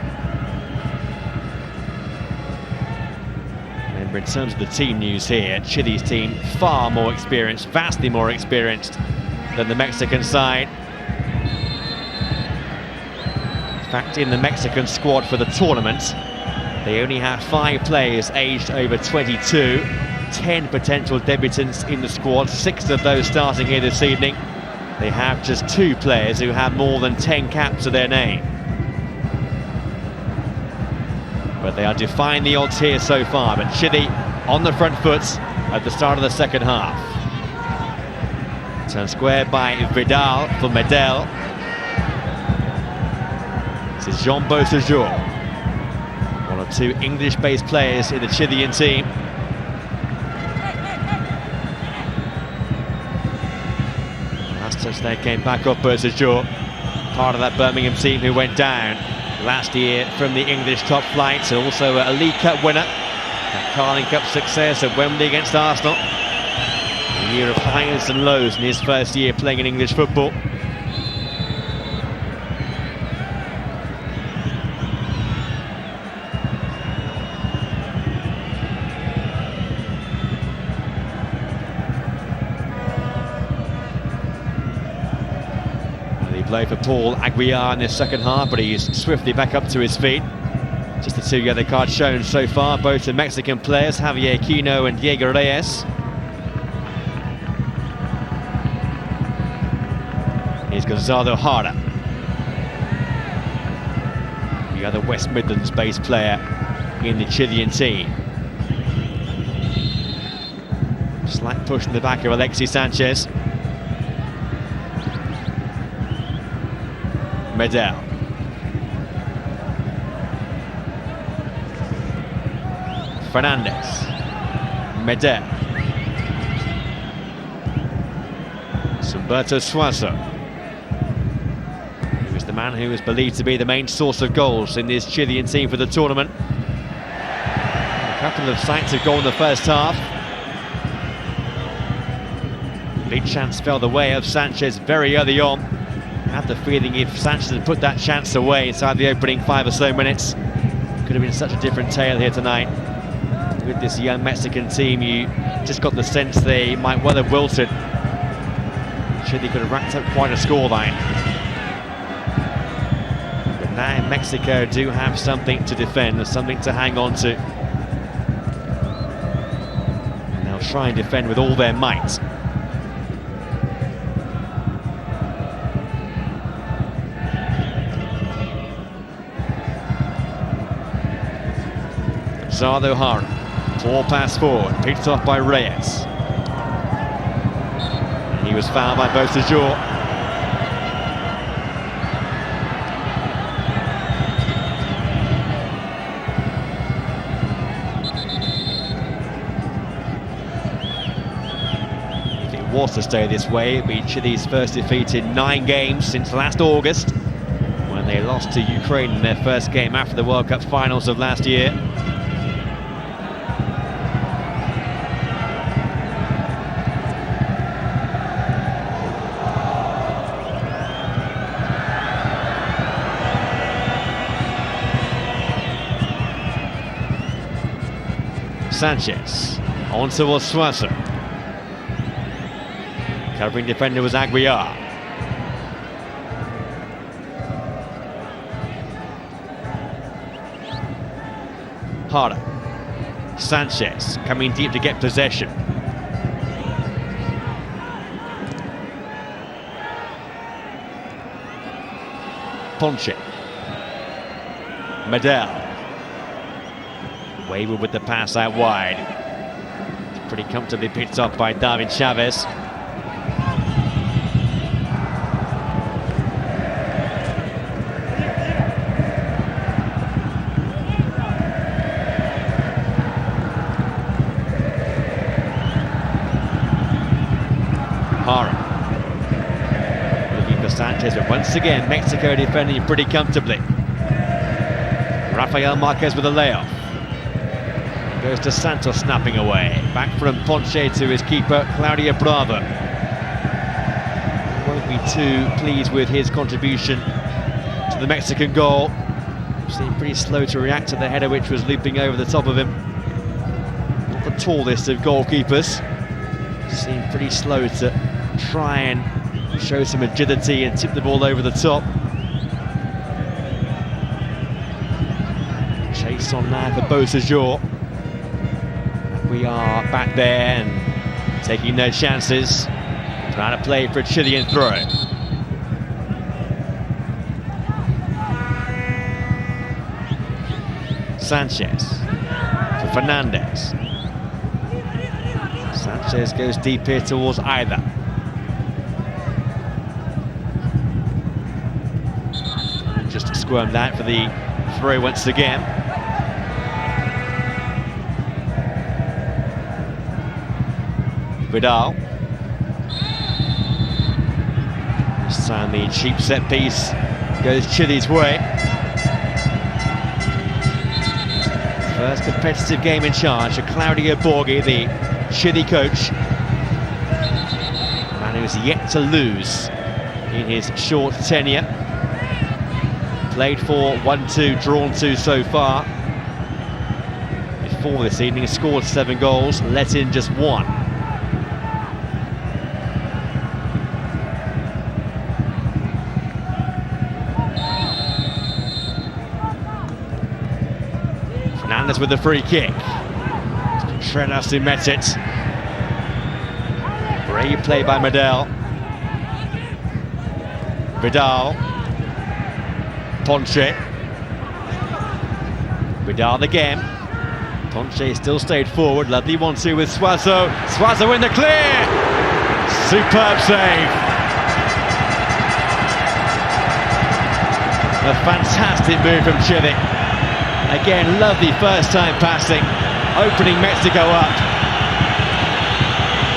Remember, in terms of the team news here, Chile's team far more experienced, vastly more experienced than the Mexican side. In fact, in the Mexican squad for the tournament, they only have 5 players aged over 22, 10 potential debutants in the squad, 6 of those starting here this evening. They have just 2 players who have more than 10 caps to their name. But they are defying the odds here so far, but Chile on the front foot at the start of the second half. Turn square by Vidal for Medel. This is Jean Beausejour, one of 2 English-based players in the Chilean team. Last touch there came back off Beausejour, part of that Birmingham team who went down last year from the English top flight, and also a League Cup winner. That Carling Cup success at Wembley against Arsenal. A year of highs and lows in his first year playing in English football. They play for Paul Aguiar in this second half, but he's swiftly back up to his feet. Just the 2 yellow cards shown so far, both the Mexican players, Javier Quino and Diego Reyes. Here's Gonzalo Jara, the other West Midlands-based player in the Chilean team. Slight push in the back of Alexis Sanchez. Medel. Fernandez. Medel. Humberto Suazo, who is the man who is believed to be the main source of goals in this Chilean team for the tournament. A couple of sights of goal in the first half. Big chance fell the way of Sanchez very early on. I have the feeling if Sanchez had put that chance away inside the opening 5 or so minutes, it could have been such a different tale here tonight. With this young Mexican team, you just got the sense they might well have wilted. Chile could have racked up quite a scoreline. But now Mexico do have something to defend, something to hang on to. And they'll try and defend with all their might. Gonzalo Jara, 4 pass forward, picked off by Reyes. He was fouled by Beausejour. If it was to stay this way, it'd be Chile's first defeat in 9 games since last August, when they lost to Ukraine in their first game after the World Cup finals of last year. Sanchez, on towards Suazo. Covering defender was Aguiar. Jara. Sanchez coming deep to get possession. Ponce. Medel. Wayward with the pass out wide. It's pretty comfortably picked up by David Chavez. Jara. Looking for Sanchez, but once again Mexico defending pretty comfortably. Rafael Marquez with a layoff. Goes to Santos snapping away. Back from Ponce to his keeper, Claudio Bravo. Won't be too pleased with his contribution to the Mexican goal. Seemed pretty slow to react to the header which was looping over the top of him. Not the tallest of goalkeepers. Seemed pretty slow to try and show some agility and tip the ball over the top. Chase on now for Beausejour. We are back there and taking no chances. Trying to play for a Chilean throw. Sanchez for Fernandez. Sanchez goes deep here towards Aida. Just squirmed out for the throw once again. Vidal. This time the cheap set piece goes Chile's way. First competitive game in charge of Claudio Borghi, the Chile coach. Man who's yet to lose in his short tenure. Played for 1-2, drawn 2 so far. Before this evening, scored 7 goals, let in just 1. Fernandez with the free kick. Contreras who met it. Brave play by Medel. Vidal. Ponche. Vidal again. Ponche still stayed forward. Lovely 1-2 with Suazo. Suazo in the clear. Superb save. A fantastic move from Chile. Again, lovely first time passing, opening Mexico up.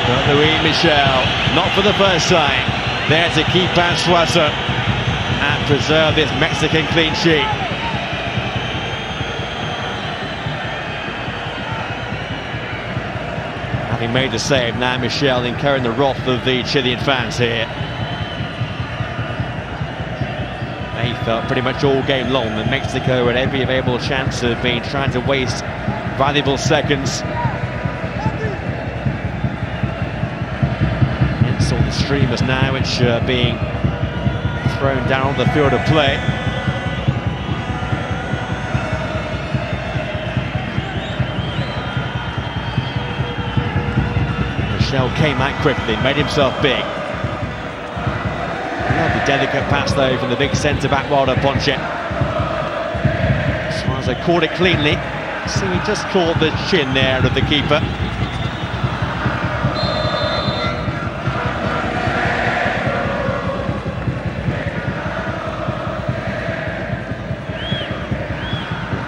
But Louis Michel, not for the first time, there to keep out Suazo and preserve this Mexican clean sheet. Having made the save, now Michel incurring the wrath of the Chilean fans here. They felt pretty much all game long that Mexico had every available chance of being trying to waste valuable seconds. Hence all the streamers now which are being thrown down on the field of play. Michel came out quickly, made himself big. Lovely delicate pass though from the big centre-back Waldo Ponche. Suazo caught it cleanly. So he just caught the chin there of the keeper.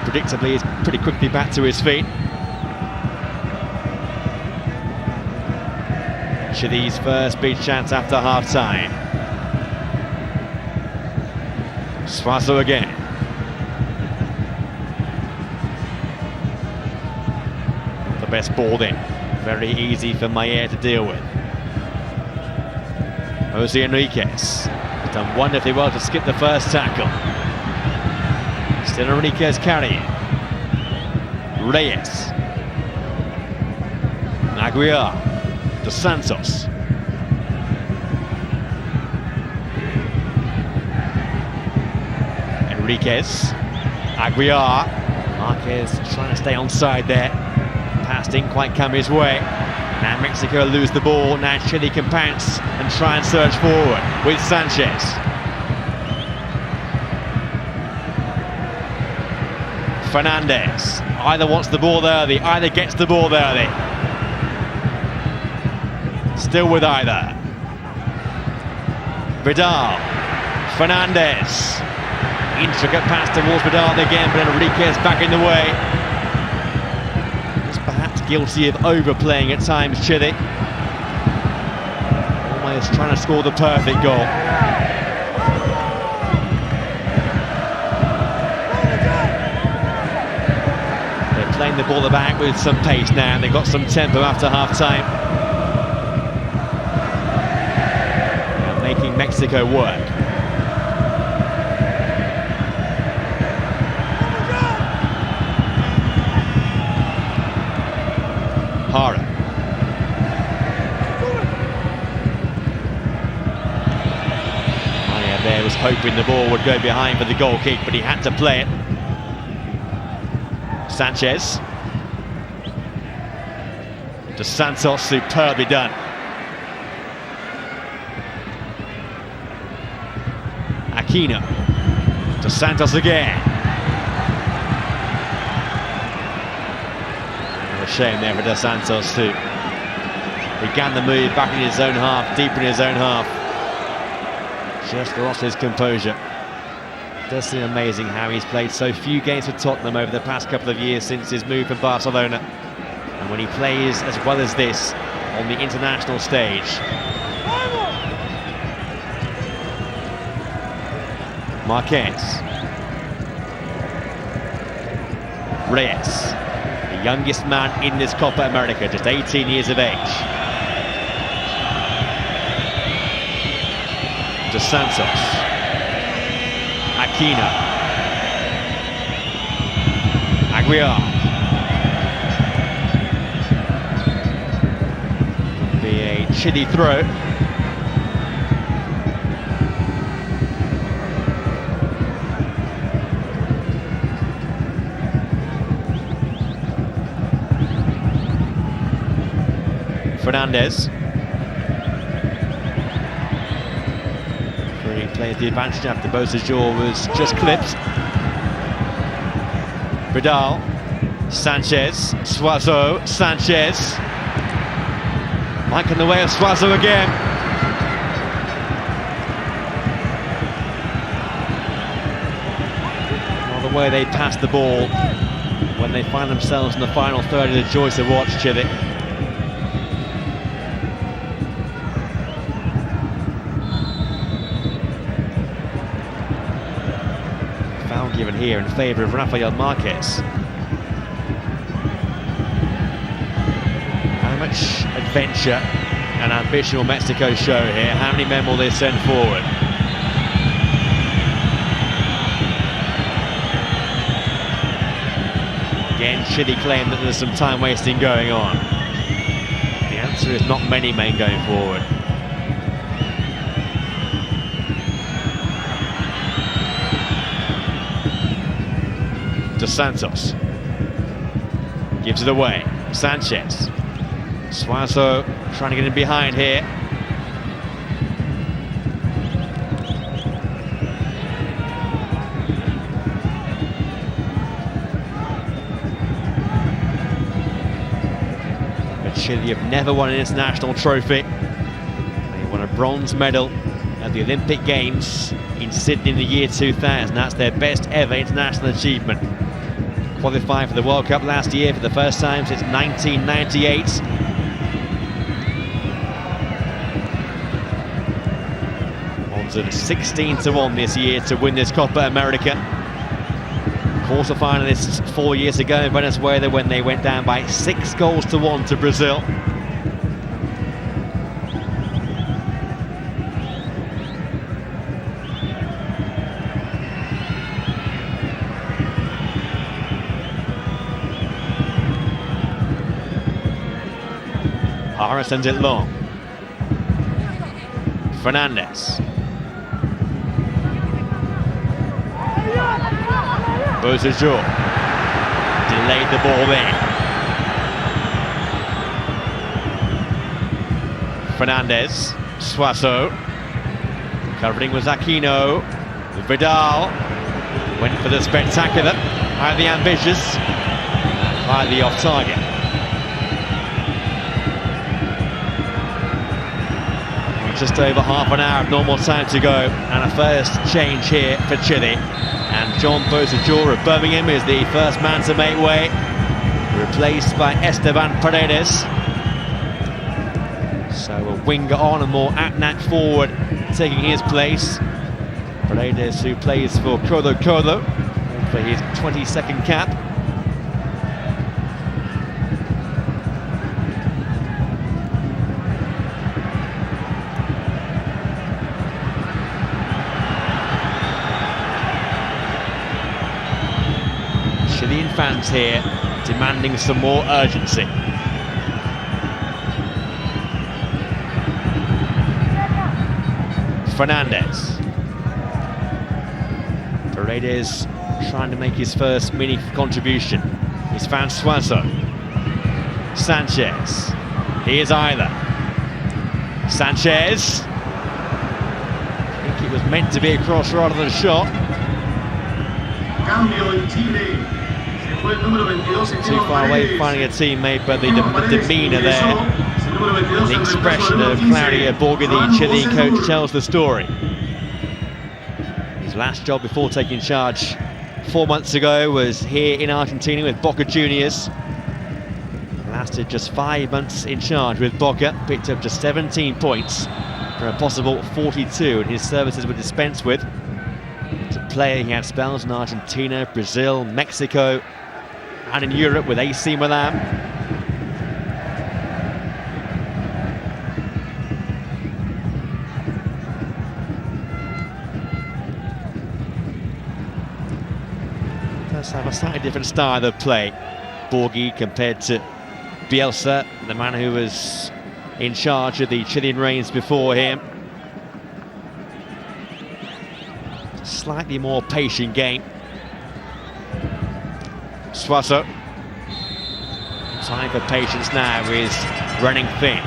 Predictably, he's pretty quickly back to his feet. Chile's first big chance after half-time. Suazo again. The best ball in. Very easy for Mayer to deal with. Jose Enriquez has done wonderfully well to skip the first tackle. Still Enriquez carrying. Reyes. Aguiar. Dos Santos. Enriquez. Aguiar. Marquez trying to stay onside there. Pass didn't quite come his way. Now Mexico lose the ball. Now Chile can pounce and try and surge forward with Sanchez. Fernandez. Either wants the ball early, either gets the ball early. Still with either. Vidal. Fernandez. Intricate pass towards Vidal again, but Enriquez back in the way. Just perhaps guilty of overplaying at times, Chile. Almost trying to score the perfect goal. They're playing the ball about with some pace now, and they've got some tempo after half-time. Making Mexico work. Hara. Maya there was hoping the ball would go behind for the goal kick, but he had to play it. Sanchez. Dos Santos, superbly done. Aquino. Dos Santos again. What a shame there for Dos Santos, who began the move back in his own half, deep in his own half. Just lost his composure. It does seem amazing how he's played so few games for Tottenham over the past couple of years since his move from Barcelona. And when he plays as well as this on the international stage. Marquez. Reyes, the youngest man in this Copa America, just 18 years of age. Dos Santos. Aquino. Aguiar. Be a Chile throw. Fernandez. He plays the advantage after Bosajor was just clipped. Vidal. Sanchez. Suazo. Sanchez. Mike in the way of Suazo again. Well, the way they pass the ball when they find themselves in the final third is a joy to watch, Chile. Foul given here in favour of Rafael Marquez. How much adventure and ambition will Mexico show here? How many men will they send forward? Again, Chile claim that there's some time wasting going on. The answer is not many men going forward. Dos Santos gives it away. Sanchez. Suazo trying to get in behind here. But Chile have never won an international trophy. They won a bronze medal at the Olympic Games in Sydney in the year 2000. That's their best ever international achievement. Qualified for the World Cup last year for the first time since 1998. Odds of 16-1 this year to win this Copa America. Quarter-finalists 4 years ago in Venezuela when they went down by 6-1 to Brazil. Hara sends it long. Fernandez. Bosajor delayed the ball there. Fernandez. Suazo. Covering was Aquino. Vidal went for the spectacular. Highly ambitious. Highly off target. Just over half an hour of normal time to go, and a first change here for Chile. And John Bosajor of Birmingham is the first man to make way, replaced by Esteban Paredes. So a winger on, a more apt-knack forward taking his place. Paredes, who plays for Colo Colo for his 22nd cap. Chilean fans here demanding some more urgency. Fernandez. Paredes trying to make his first meaningful contribution. is François. Sanchez. Here's Isla. Sanchez. I think it was meant to be a cross rather than a shot. Cambio en Chile. Se fue el número 22. Too far away finding a teammate, but the demeanour there, the expression of Claudio Borghi, the Chilean coach, tells the story. His last job before taking charge 4 months ago was here in Argentina with Boca Juniors. Lasted just 5 months in charge with Boca, picked up just 17 points for a possible 42, and his services were dispensed with. As a player, he had spells in Argentina, Brazil, Mexico, and in Europe with AC Milan. Does have a slightly different style of play, Borghi, compared to Bielsa, the man who was in charge of the Chilean reigns before him. Slightly more patient game. Suazo. Time for patience now is running thin.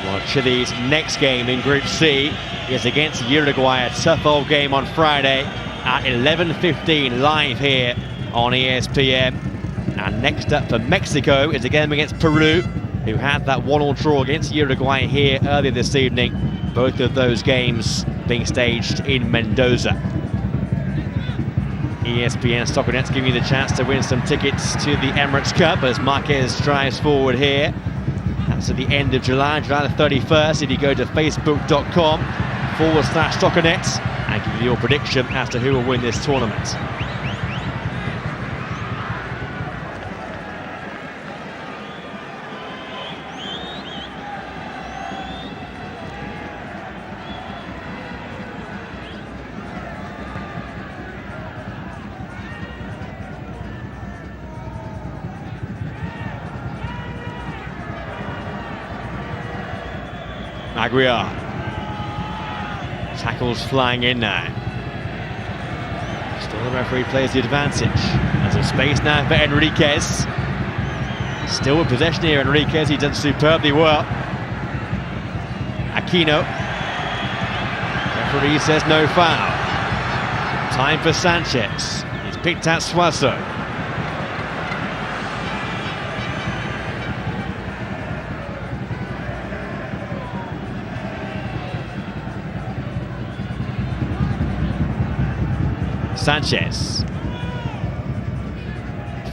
Well, Chile's next game in Group C is against Uruguay, a tough old game on Friday at 11:15 live here on ESPN. And next up for Mexico is a game against Peru, who had that 1-1 draw against Uruguay here earlier this evening. Both of those games being staged in Mendoza. ESPN Soccer Net's giving you the chance to win some tickets to the Emirates Cup as Marquez drives forward here. That's at the end of July the 31st. If you go to facebook.com/SoccerNet and give you your prediction as to who will win this tournament. Aguiar. Tackles flying in now. Still the referee plays the advantage. There's a space now for Enriquez. Still with possession here, Enriquez. He done superbly well. Aquino. Referee says no foul. Time for Sanchez. He's picked out Suazo. Sanchez.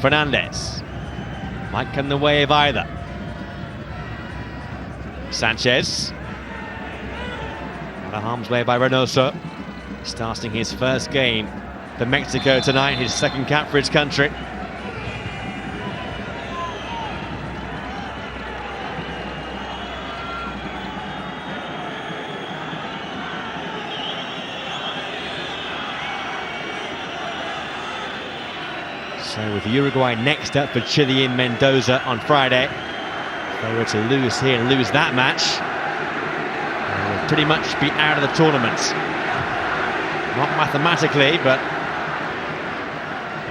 Fernandez. Might come the way of either. Sanchez. Out of harm's way by Reynoso. Starting his first game for Mexico tonight, his second cap for his country. So with Uruguay next up for Chile in Mendoza on Friday. If they were to lose here and lose that match, they will pretty much be out of the tournament. Not mathematically, but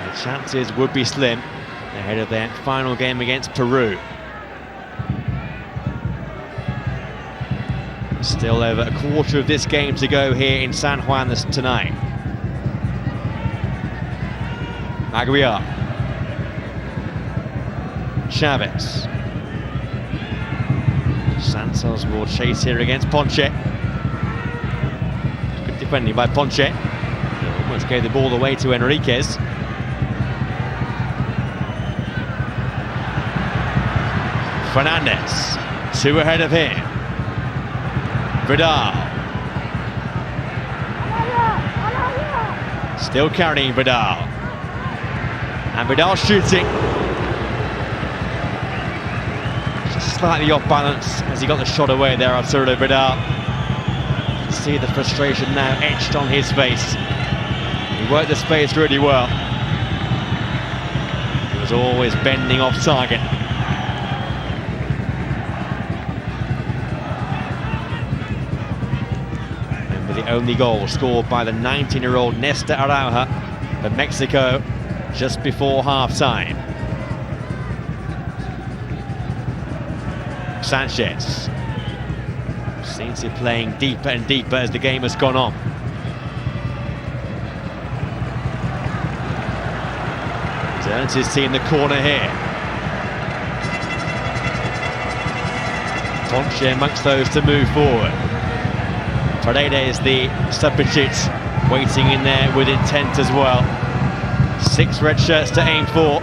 the chances would be slim ahead of their final game against Peru. Still over a quarter of this game to go here in San Juan tonight. Aguiar. Chavez. Santos will chase here against Ponche. Good defending by Ponche. Almost gave the ball away to Enriquez. Fernandez. Two ahead of him. Vidal. Still carrying Vidal. And Vidal shooting. Just slightly off balance as he got the shot away there, Arturo Vidal. You can see the frustration now etched on his face. He worked the space really well. He was always bending off target. the only goal scored by the 19-year-old Néstor Araujo for Mexico just before half-time. Sanchez seems to be playing deeper and deeper as the game has gone on. Turns his team the corner here. Ponche amongst those to move forward. Paredes, the substitute, waiting in there with intent as well. 6 red shirts to aim for.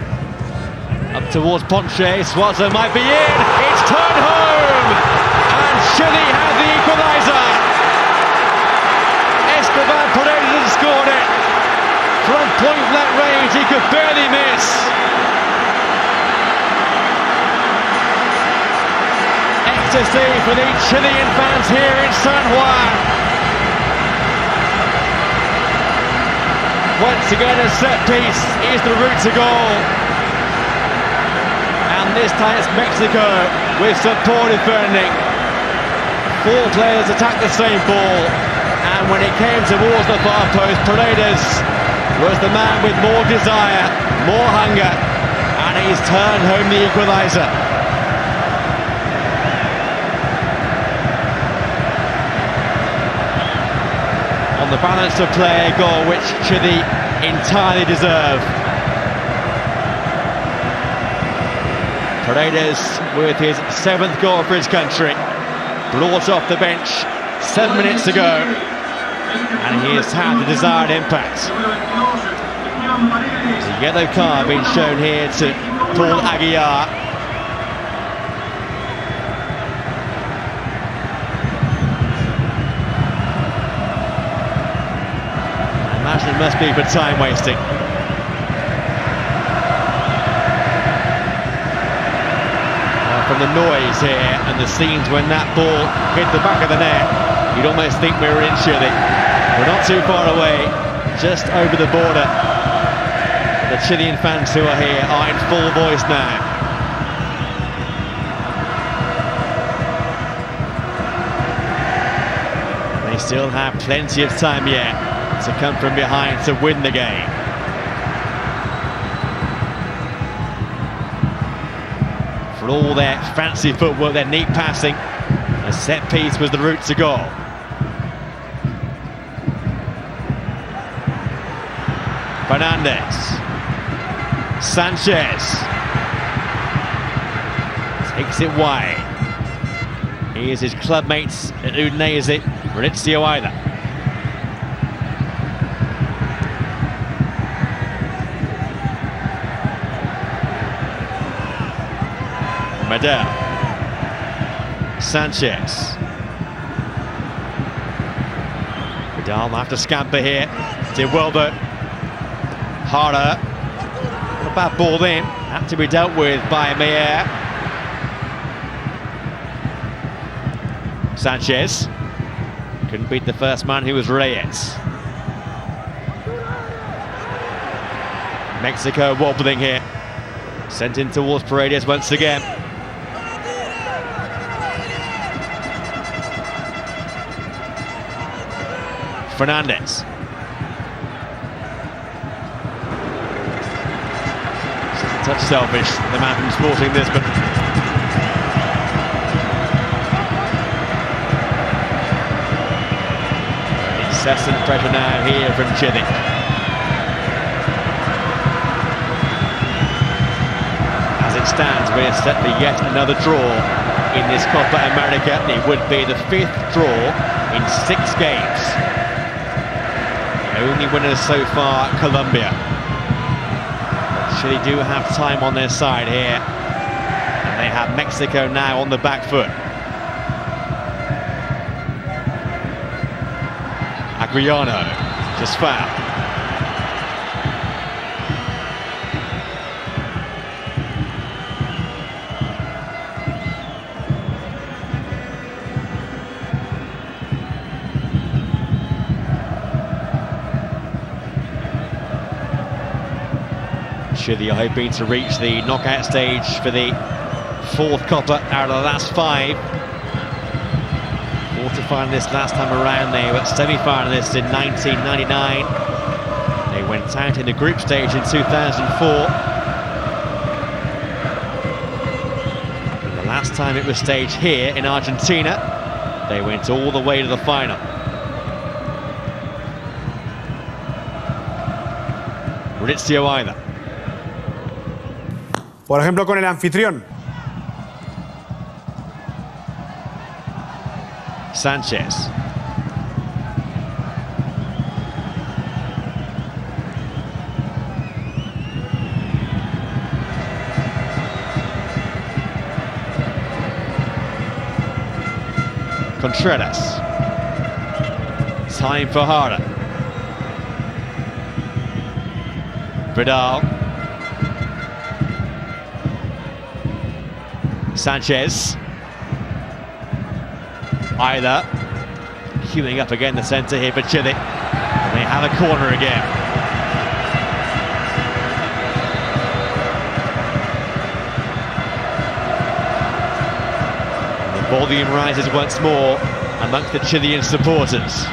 Up towards Ponche, Suazo might be in. It's turned home! And Chile have the equaliser. Esteban Paredes has scored it. From point blank range, he could barely miss. Ecstasy for the Chilean fans here in San Juan. Once again, a set piece is the route to goal. And this time it's Mexico with some poor defending. 4 players attacked the same ball. And when it came towards the far post, Paredes was the man with more desire, more hunger, and he's turned home the equaliser. On the balance of play, a goal which Chile entirely deserve. Paredes with his 7th goal for his country, brought off the bench 7 minutes ago, and he has had the desired impact. The yellow card being shown here to Paul Aguilar. I imagine it must be for time wasting. From the noise here and the scenes when that ball hit the back of the net, you'd almost think we were in Chile. We're not too far away, just over the border. The Chilean fans who are here are in full voice now. They still have plenty of time yet to come from behind to win the game. For all their fancy footwork, their neat passing, a set piece was the route to goal. Fernandez, Sanchez takes it wide. Here's his clubmates at Udinese, Maurizio Aida. Medel, Sanchez. Vidal will have to scamper here. Did well though. Harder. Not a bad ball in. Had to be dealt with by Meyer. Sanchez. Couldn't beat the first man, who was Reyes. Mexico wobbling here. Sent in towards Paredes once again. Fernandez. Just a touch selfish, the man from Sporting Lisbon. Incessant pressure now here from Chile. As it stands, we're set for yet another draw in this Copa America. It would be the 5th draw in 6 games. Only winners so far, Colombia. But Chile do have time on their side here. And they have Mexico now on the back foot. Agriano, just foul. Chile are hoping to reach the knockout stage for the 4th Copa out of the last 5. Quarter-finalists last time around, they were semi-finalists in 1999. They went out in the group stage in 2004. And the last time it was staged here in Argentina, they went all the way to the final. Maurizio Aida. Por ejemplo, con el anfitrión. Sanchez. Contreras. Time for Jara. Vidal. Sanchez. Aida. Queuing up again the centre here for Chile. And they have a corner again. The volume rises once more amongst the Chilean supporters.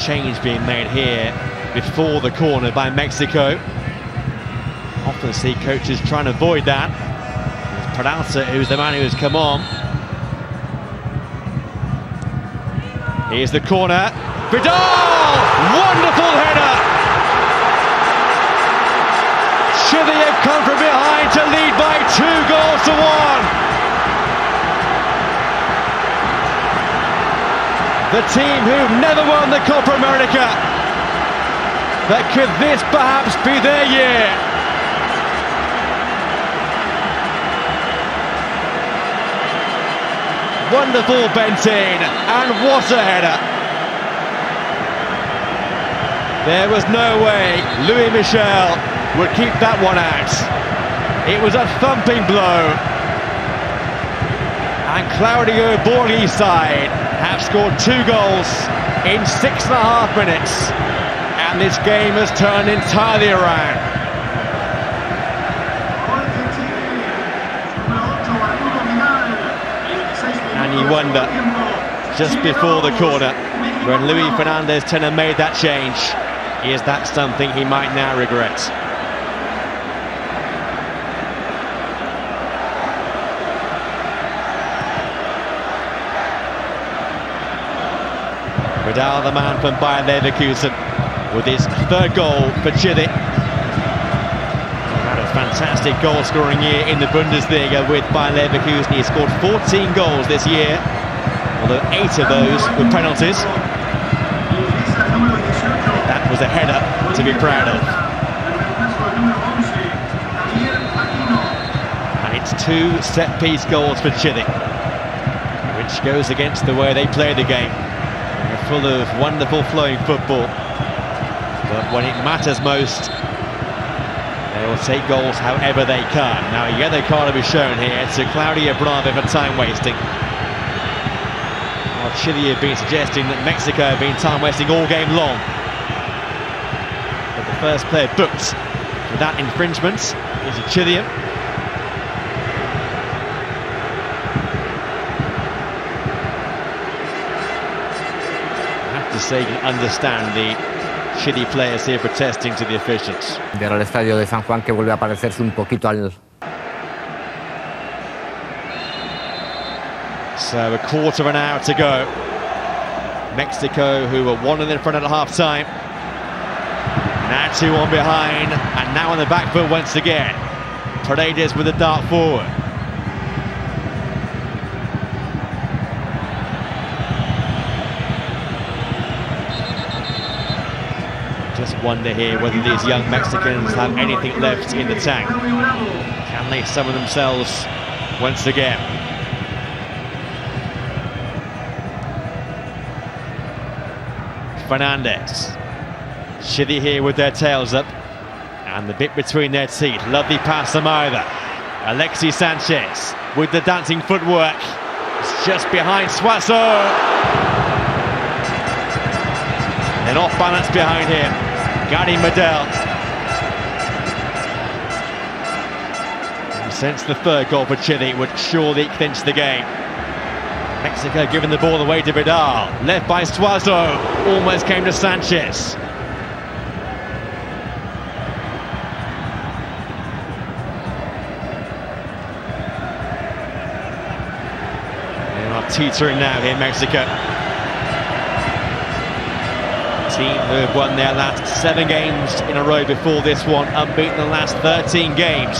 Change being made here before the corner by Mexico. Often see coaches trying to avoid that. It's Peralta who's the man who has come on. Here's the corner. Vidal! Wonderful header! Chile have come from behind to lead by 2-1. The team who've never won the Copa America. But could this perhaps be their year? Wonderful Bentin, and what a header. There was no way Louis Michel would keep that one out. It was a thumping blow. And Claudio Borghi's side have scored 2 goals in 6.5 minutes, and this game has turned entirely around. And you wonder, just before the corner, when Luis Fernandez Tena made that change, is that something he might now regret? Vidal, the man from Bayer Leverkusen, with his 3rd goal for Chile. He had a fantastic goal-scoring year in the Bundesliga with Bayer Leverkusen. He scored 14 goals this year, although 8 of those were penalties. That was a header to be proud of. And it's 2 set-piece goals for Chile, which goes against the way they play the game. Full of wonderful flowing football, but when it matters most, they will take goals however they can. Now a yellow card will be shown here to Claudio Bravo for time wasting. Well, Chile have been suggesting that Mexico have been time wasting all game long, but the first player booked for that infringement is a Chilean. So you can understand the Chile players here protesting to the officials. Del estadio de San Juan, que vuelve a parecerse un poquito al... So a quarter of an hour to go. Mexico, who were 1-0 in front at half-time, now 2 on behind, and now on the back foot once again. Paredes with a dart forward. Just wonder here whether these young Mexicans have anything left in the tank. Can they summon themselves once again? Fernandez. Chile here with their tails up, and the bit between their teeth. Lovely pass from Aida. Alexis Sanchez with the dancing footwork. It's just behind Suazo. And off balance behind him, Gary Medel. And since the third goal for Chile would surely clinch the game. Mexico giving the ball away to Vidal, left by Suazo, almost came to Sanchez. They are teetering now here, Mexico. Team who have won their last 7 games in a row before this one, unbeaten the last 13 games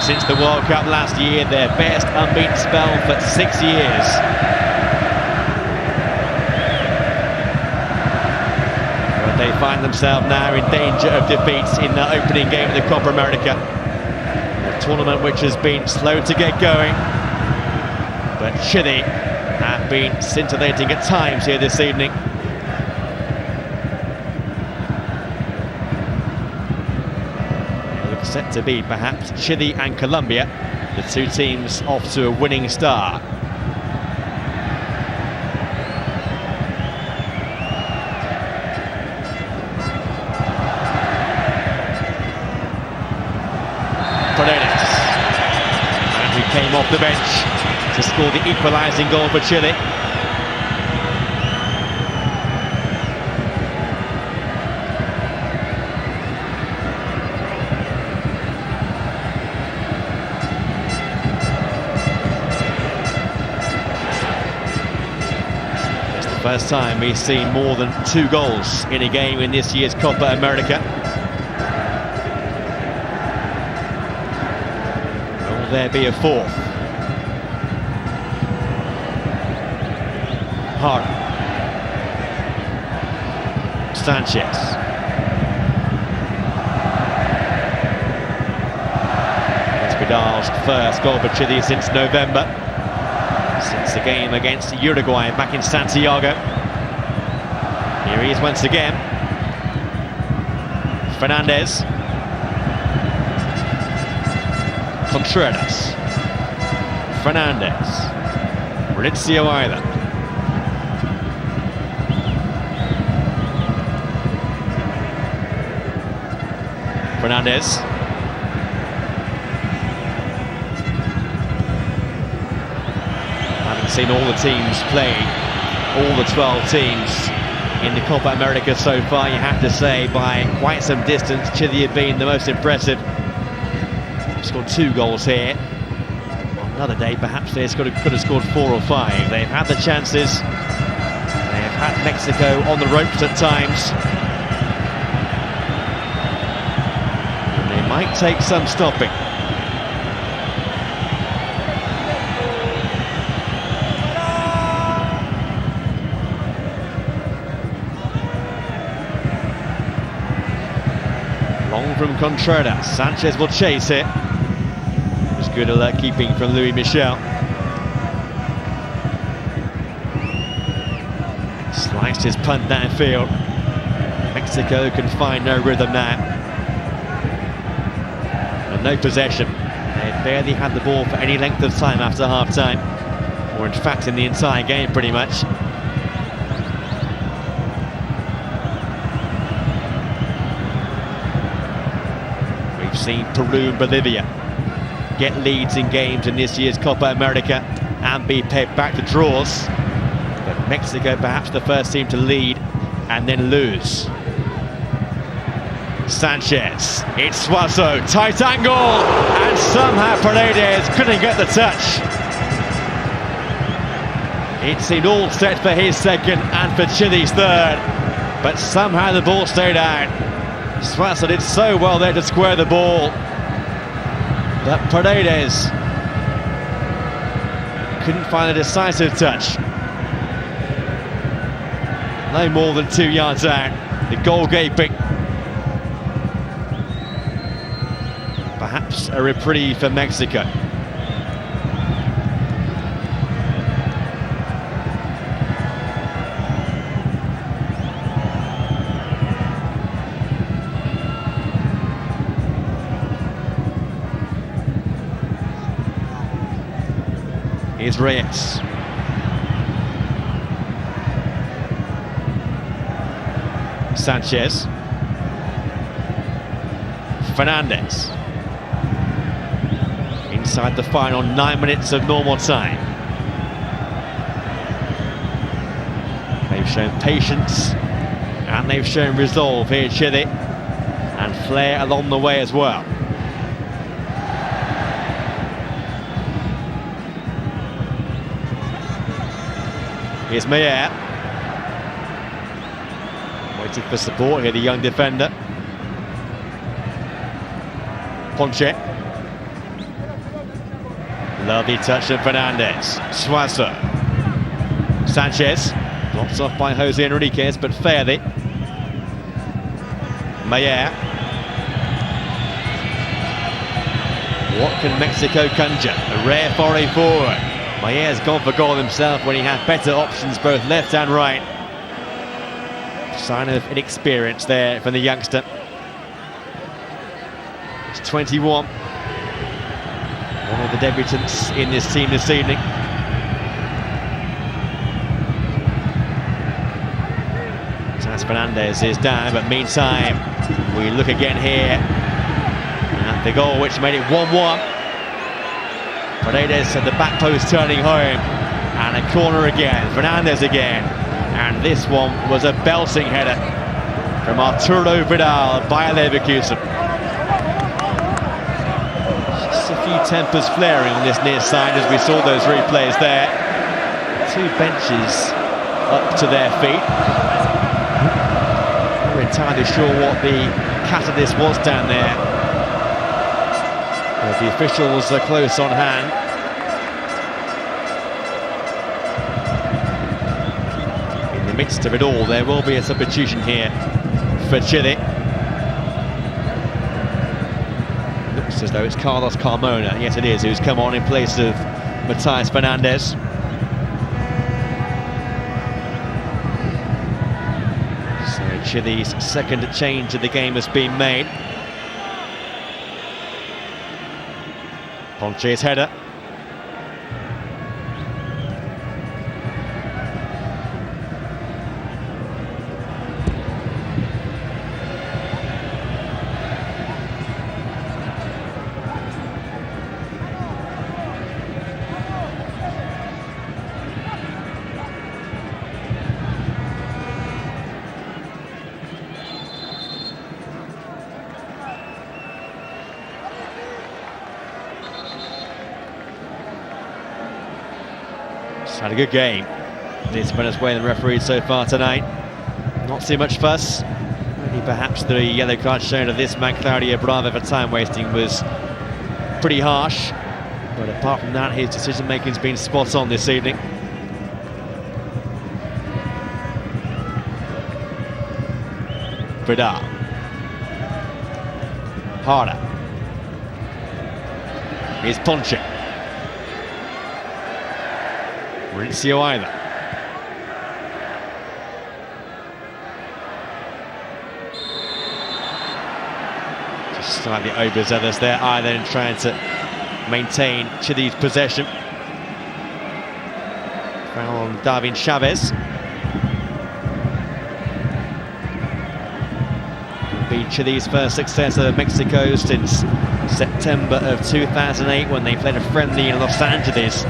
since the World Cup last year, their best unbeaten spell for 6 years. But they find themselves now in danger of defeat in the opening game of the Copa America, a tournament which has been slow to get going, but Chile have been scintillating at times here this evening. Set to be perhaps Chile and Colombia, the two teams off to a winning start. Paredes, and who came off the bench to score the equalising goal for Chile. First time we've seen more than 2 goals in a game in this year's Copa America. Will there be a 4th? Hara. Sanchez. It's Vidal's first goal for Chile since November. Since the game against Uruguay back in Santiago. Here he is once again. Fernandez. Contreras. Fernandez. Maurizio Isla. Fernandez. Seen all the teams playing, all the 12 teams in the Copa America so far, you have to say, by quite some distance, Chile have been the most impressive. They've scored 2 goals here. On another day, perhaps they could have scored 4 or 5. They've had the chances. They've had Mexico on the ropes at times. And they might take some stopping. From Contreras, Sanchez will chase it. It was good alert keeping from Louis Michel. Sliced his punt downfield. Mexico can find no rhythm now. And no possession. They barely had the ball for any length of time after half-time. Or in fact in the entire game pretty much. Seen Peru and Bolivia get leads in games in this year's Copa America and be paid back to draws, but Mexico perhaps the first team to lead and then lose. Sanchez, it's Suazo, tight angle, and somehow Paredes couldn't get the touch. It seemed all set for his second and for Chile's third, but somehow the ball stayed out. Suazo did so well there to square the ball, but Paredes couldn't find a decisive touch. No more than 2 yards out, the goal gaping. Perhaps a reprieve for Mexico. Here's Reyes. Sanchez. Fernandez. Inside the final 9 minutes of normal time. They've shown patience and they've shown resolve here, Chile, and flair along the way as well. Here's Meyer. Waiting for support here, the young defender. Ponche. Lovely touch from Fernandez. Suazo. Sanchez. Blocked off by Jose Enriquez, but fairly. Meyer. What can Mexico conjure? A rare foray forward. Mayer's gone for goal himself when he had better options both left and right. Sign of inexperience there from the youngster. It's 21. One of the debutants in this team this evening. Taz Fernandez is down, but meantime, we look again here at the goal which made it 1-1. Paredes at the back post turning home, and a corner again, Fernandez again, and this one was a belting header from Arturo Vidal by Leverkusen. Just a few tempers flaring on this near side as we saw those replays there. Two benches up to their feet. Not entirely sure what the catalyst was down there. But the officials are close on hand. In the midst of it all, there will be a substitution here for Chile. Looks as though it's Carlos Carmona, yes it is, who's come on in place of Matías Fernandez. So Chile's second change of the game has been made. Ponche's header. Had a good game. This Venezuelan referee so far tonight. Not too much fuss. Only perhaps the yellow card shown of this man, Claudio Bravo, for time wasting was pretty harsh. But apart from that, his decision making's been spot on this evening. Vidal. Harder. Here's Ponche. Mauricio Isla. Just slightly overzealous there. Isla trying to maintain Chile's possession. Foul on Darwin Chavez. Will be Chile's first success over Mexico since September of 2008 when they played a friendly in Los Angeles,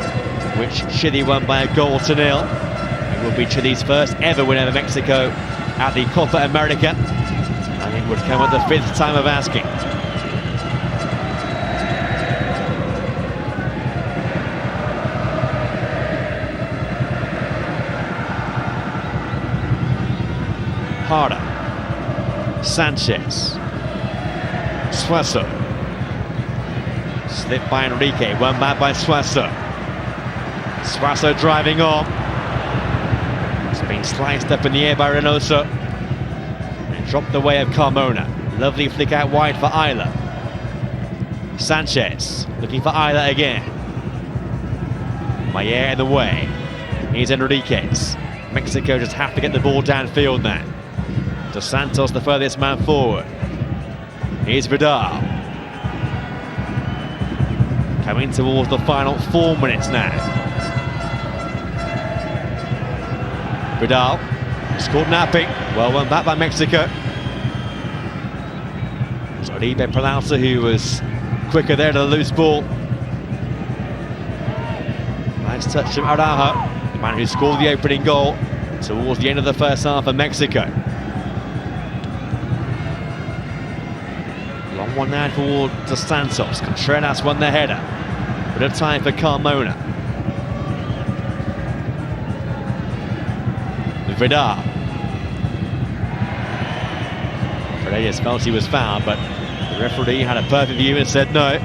which Chile won by 1-0. It will be Chile's first ever win over Mexico at the Copa America, and it would come at the 5th time of asking. Harder. Sanchez. Suazo. Slipped by Enrique, won back by Suazo. Suazo driving on. It's been sliced up in the air by Reynoso and dropped the way of Carmona. Lovely flick out wide for Isla. Sanchez looking for Isla again. Meyer in the way. Here's Enriquez. Mexico just have to get the ball downfield now. Dos Santos the furthest man forward. Here's Vidal. Coming towards the final 4 minutes now. Vidal scored napping. Well won back by Mexico. It was Oribe Peralta who was quicker there to the loose ball. Nice touch from Araujo, the man who scored the opening goal towards the end of the first half for Mexico. Long one now for Dos Santos. Contreras won the header. Bit of time for Carmona. Vidal. Paredes felt he was fouled, but the referee had a perfect view and said no.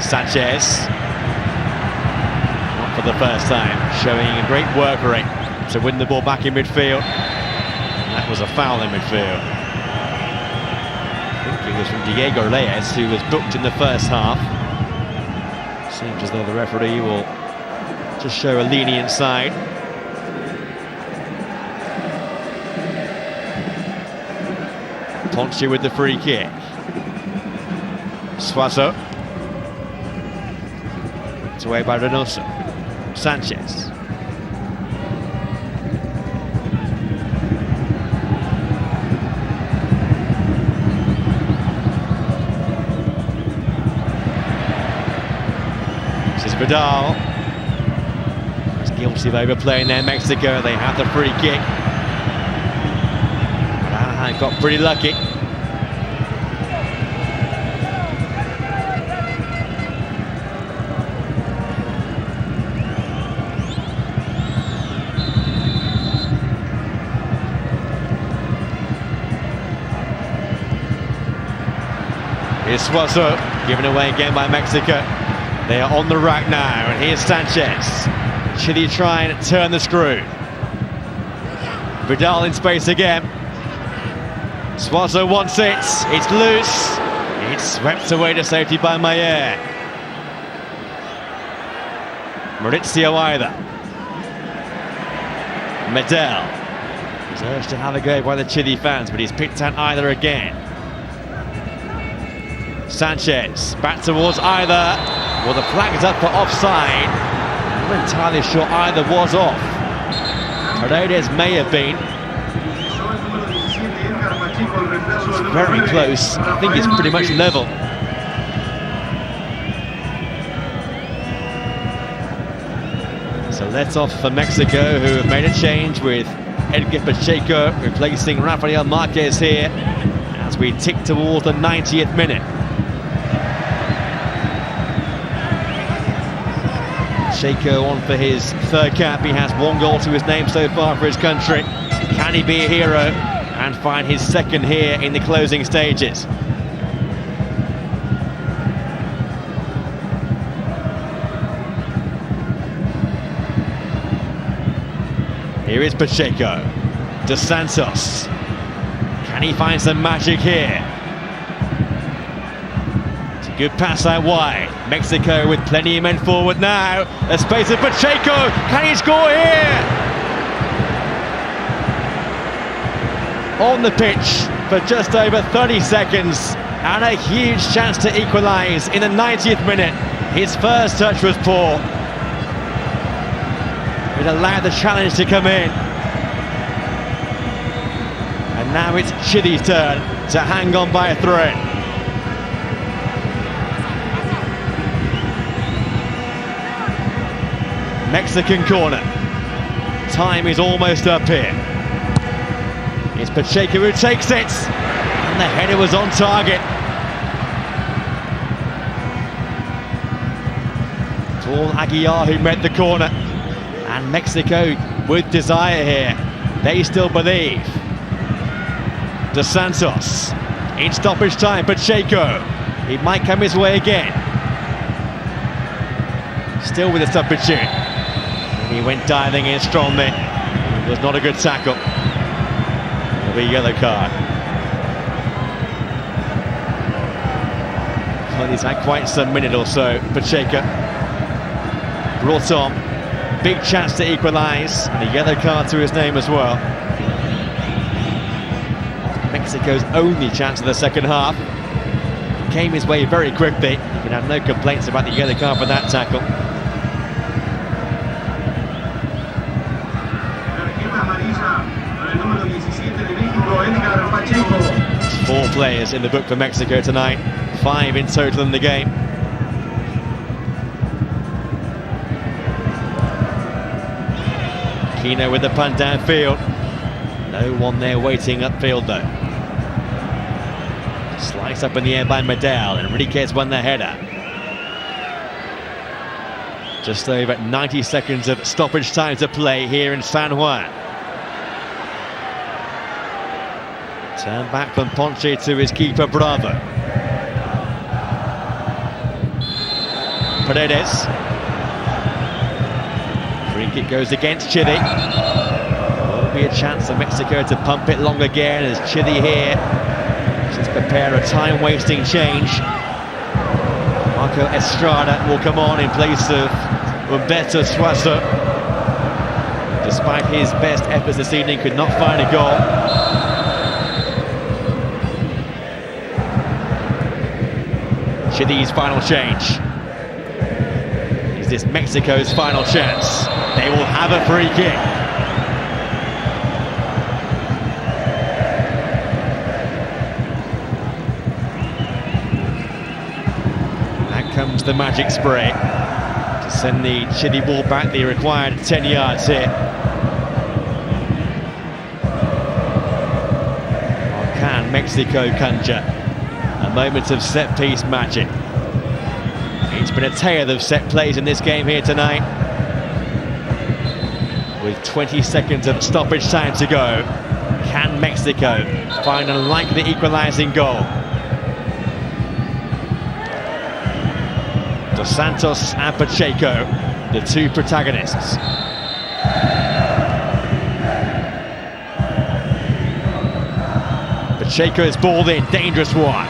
Sanchez, not for the first time, showing a great work rate to win the ball back in midfield. And that was a foul in midfield. I think it was from Diego Reyes, who was booked in the first half. Seems as though the referee will just show a lenient side. Ponce with the free kick. Suazo. It's away by Reynoso. Sanchez. This is Vidal. He's guilty of overplaying there, Mexico. They have the free kick. Anaheim got pretty lucky. Here's Suazo, given away again by Mexico. They are on the rack now, and here's Sanchez. Chile try and turn the screw. Vidal in space again. Suazo wants it. It's loose. It's swept away to safety by Mayer. Mauricio either. Medel. He's urged to have a go by the Chile fans, but he's picked out either again. Sanchez back towards either. Well, the flag's up for offside. I'm not entirely sure either was off. Paredes may have been. It's very close. I think it's pretty much level. So let off for Mexico, who have made a change with Edgar Pacheco replacing Rafael Marquez here as we tick towards the 90th minute. Pacheco on for his third cap. He has one goal to his name so far for his country. Can he be a hero and find his second here in the closing stages? Here is Pacheco. Dos Santos. Can he find some magic here? It's a good pass out wide. Mexico with plenty of men forward now. A space of Pacheco. Can he score here? On the pitch for just over 30 seconds. And a huge chance to equalise in the 90th minute. His first touch was poor. It allowed the challenge to come in. And now it's Chile's turn to hang on by a thread. Mexican corner. Time is almost up here. It's Pacheco who takes it. And the header was on target. Paul Aguilar who met the corner. And Mexico with desire here. They still believe. Dos Santos. In stoppage time, Pacheco. It might come his way again. Still with a substitute. He went diving in strongly. It was not a good tackle. It'll be a yellow card. Well, he's had quite some minute or so. Pacheco brought on. Big chance to equalise. And a yellow card to his name as well. Mexico's only chance of the second half. Came his way very quickly. He can have no complaints about the yellow card for that tackle. 4 players in the book for Mexico tonight, 5 in total in the game. Kino with the punt downfield. No one there waiting upfield though. Sliced up in the air by Medel, and Enriquez won the header. Just over 90 seconds of stoppage time to play here in San Juan. Turn back from Ponce to his keeper Bravo. Paredes. Free kick goes against Chile. Will be a chance for Mexico to pump it long again as Chile here just prepare a time-wasting change. Marco Estrada will come on in place of Humberto Suazo. Despite his best efforts this evening, could not find a goal. Chile's final change. Is this Mexico's final chance? They will have a free kick. That comes the magic spray to send the Chile ball back the required 10 yards here. Or can Mexico conjure a moment of set-piece magic? It's been a tale of set plays in this game here tonight. With 20 seconds of stoppage time to go, can Mexico find a likely equalising goal? Dos Santos and Pacheco, the two protagonists. Pacheco's ball in, dangerous one.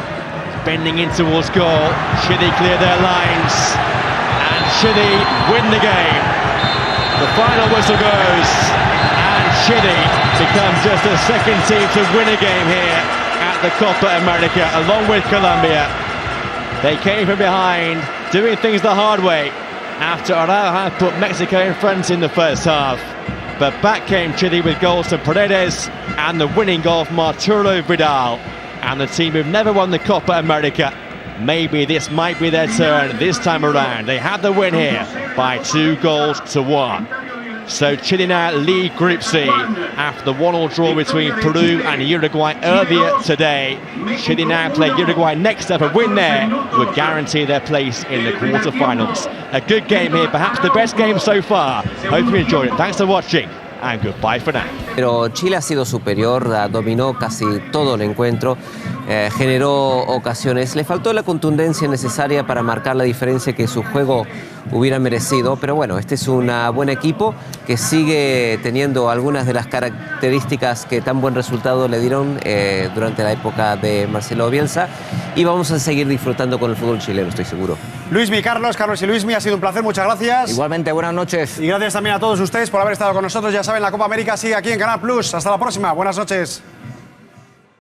Bending in towards goal. Chile clear their lines, and Chile win the game. The final whistle goes, and Chile become just the second team to win a game here at the Copa America, along with Colombia. They came from behind, doing things the hard way after Araujo put Mexico in front in the first half. But back came Chile with goals to Paredes and the winning goal from Arturo Vidal. And the team who've never won the Copa America, maybe this might be their turn this time around. They had the win here by 2-1. So Chile now lead Group C after the 1-1 draw between Peru and Uruguay earlier today. Chile now play Uruguay next up. A win there would guarantee their place in the quarterfinals. A good game here, perhaps the best game so far. Hope you enjoyed it. Thanks for watching, and goodbye for now. Pero Chile ha sido superior, dominó casi todo el encuentro, generó ocasiones. Le faltó la contundencia necesaria para marcar la diferencia que su juego hubiera merecido. Pero bueno, este es un buen equipo que sigue teniendo algunas de las características que tan buen resultado le dieron durante la época de Marcelo Bielsa. Y vamos a seguir disfrutando con el fútbol chileno, estoy seguro. Luismi, Carlos y Luismi, ha sido un placer, muchas gracias. Igualmente, buenas noches. Y gracias también a todos ustedes por haber estado con nosotros. Ya saben, la Copa América sigue aquí en Canal Plus. Hasta la próxima, buenas noches.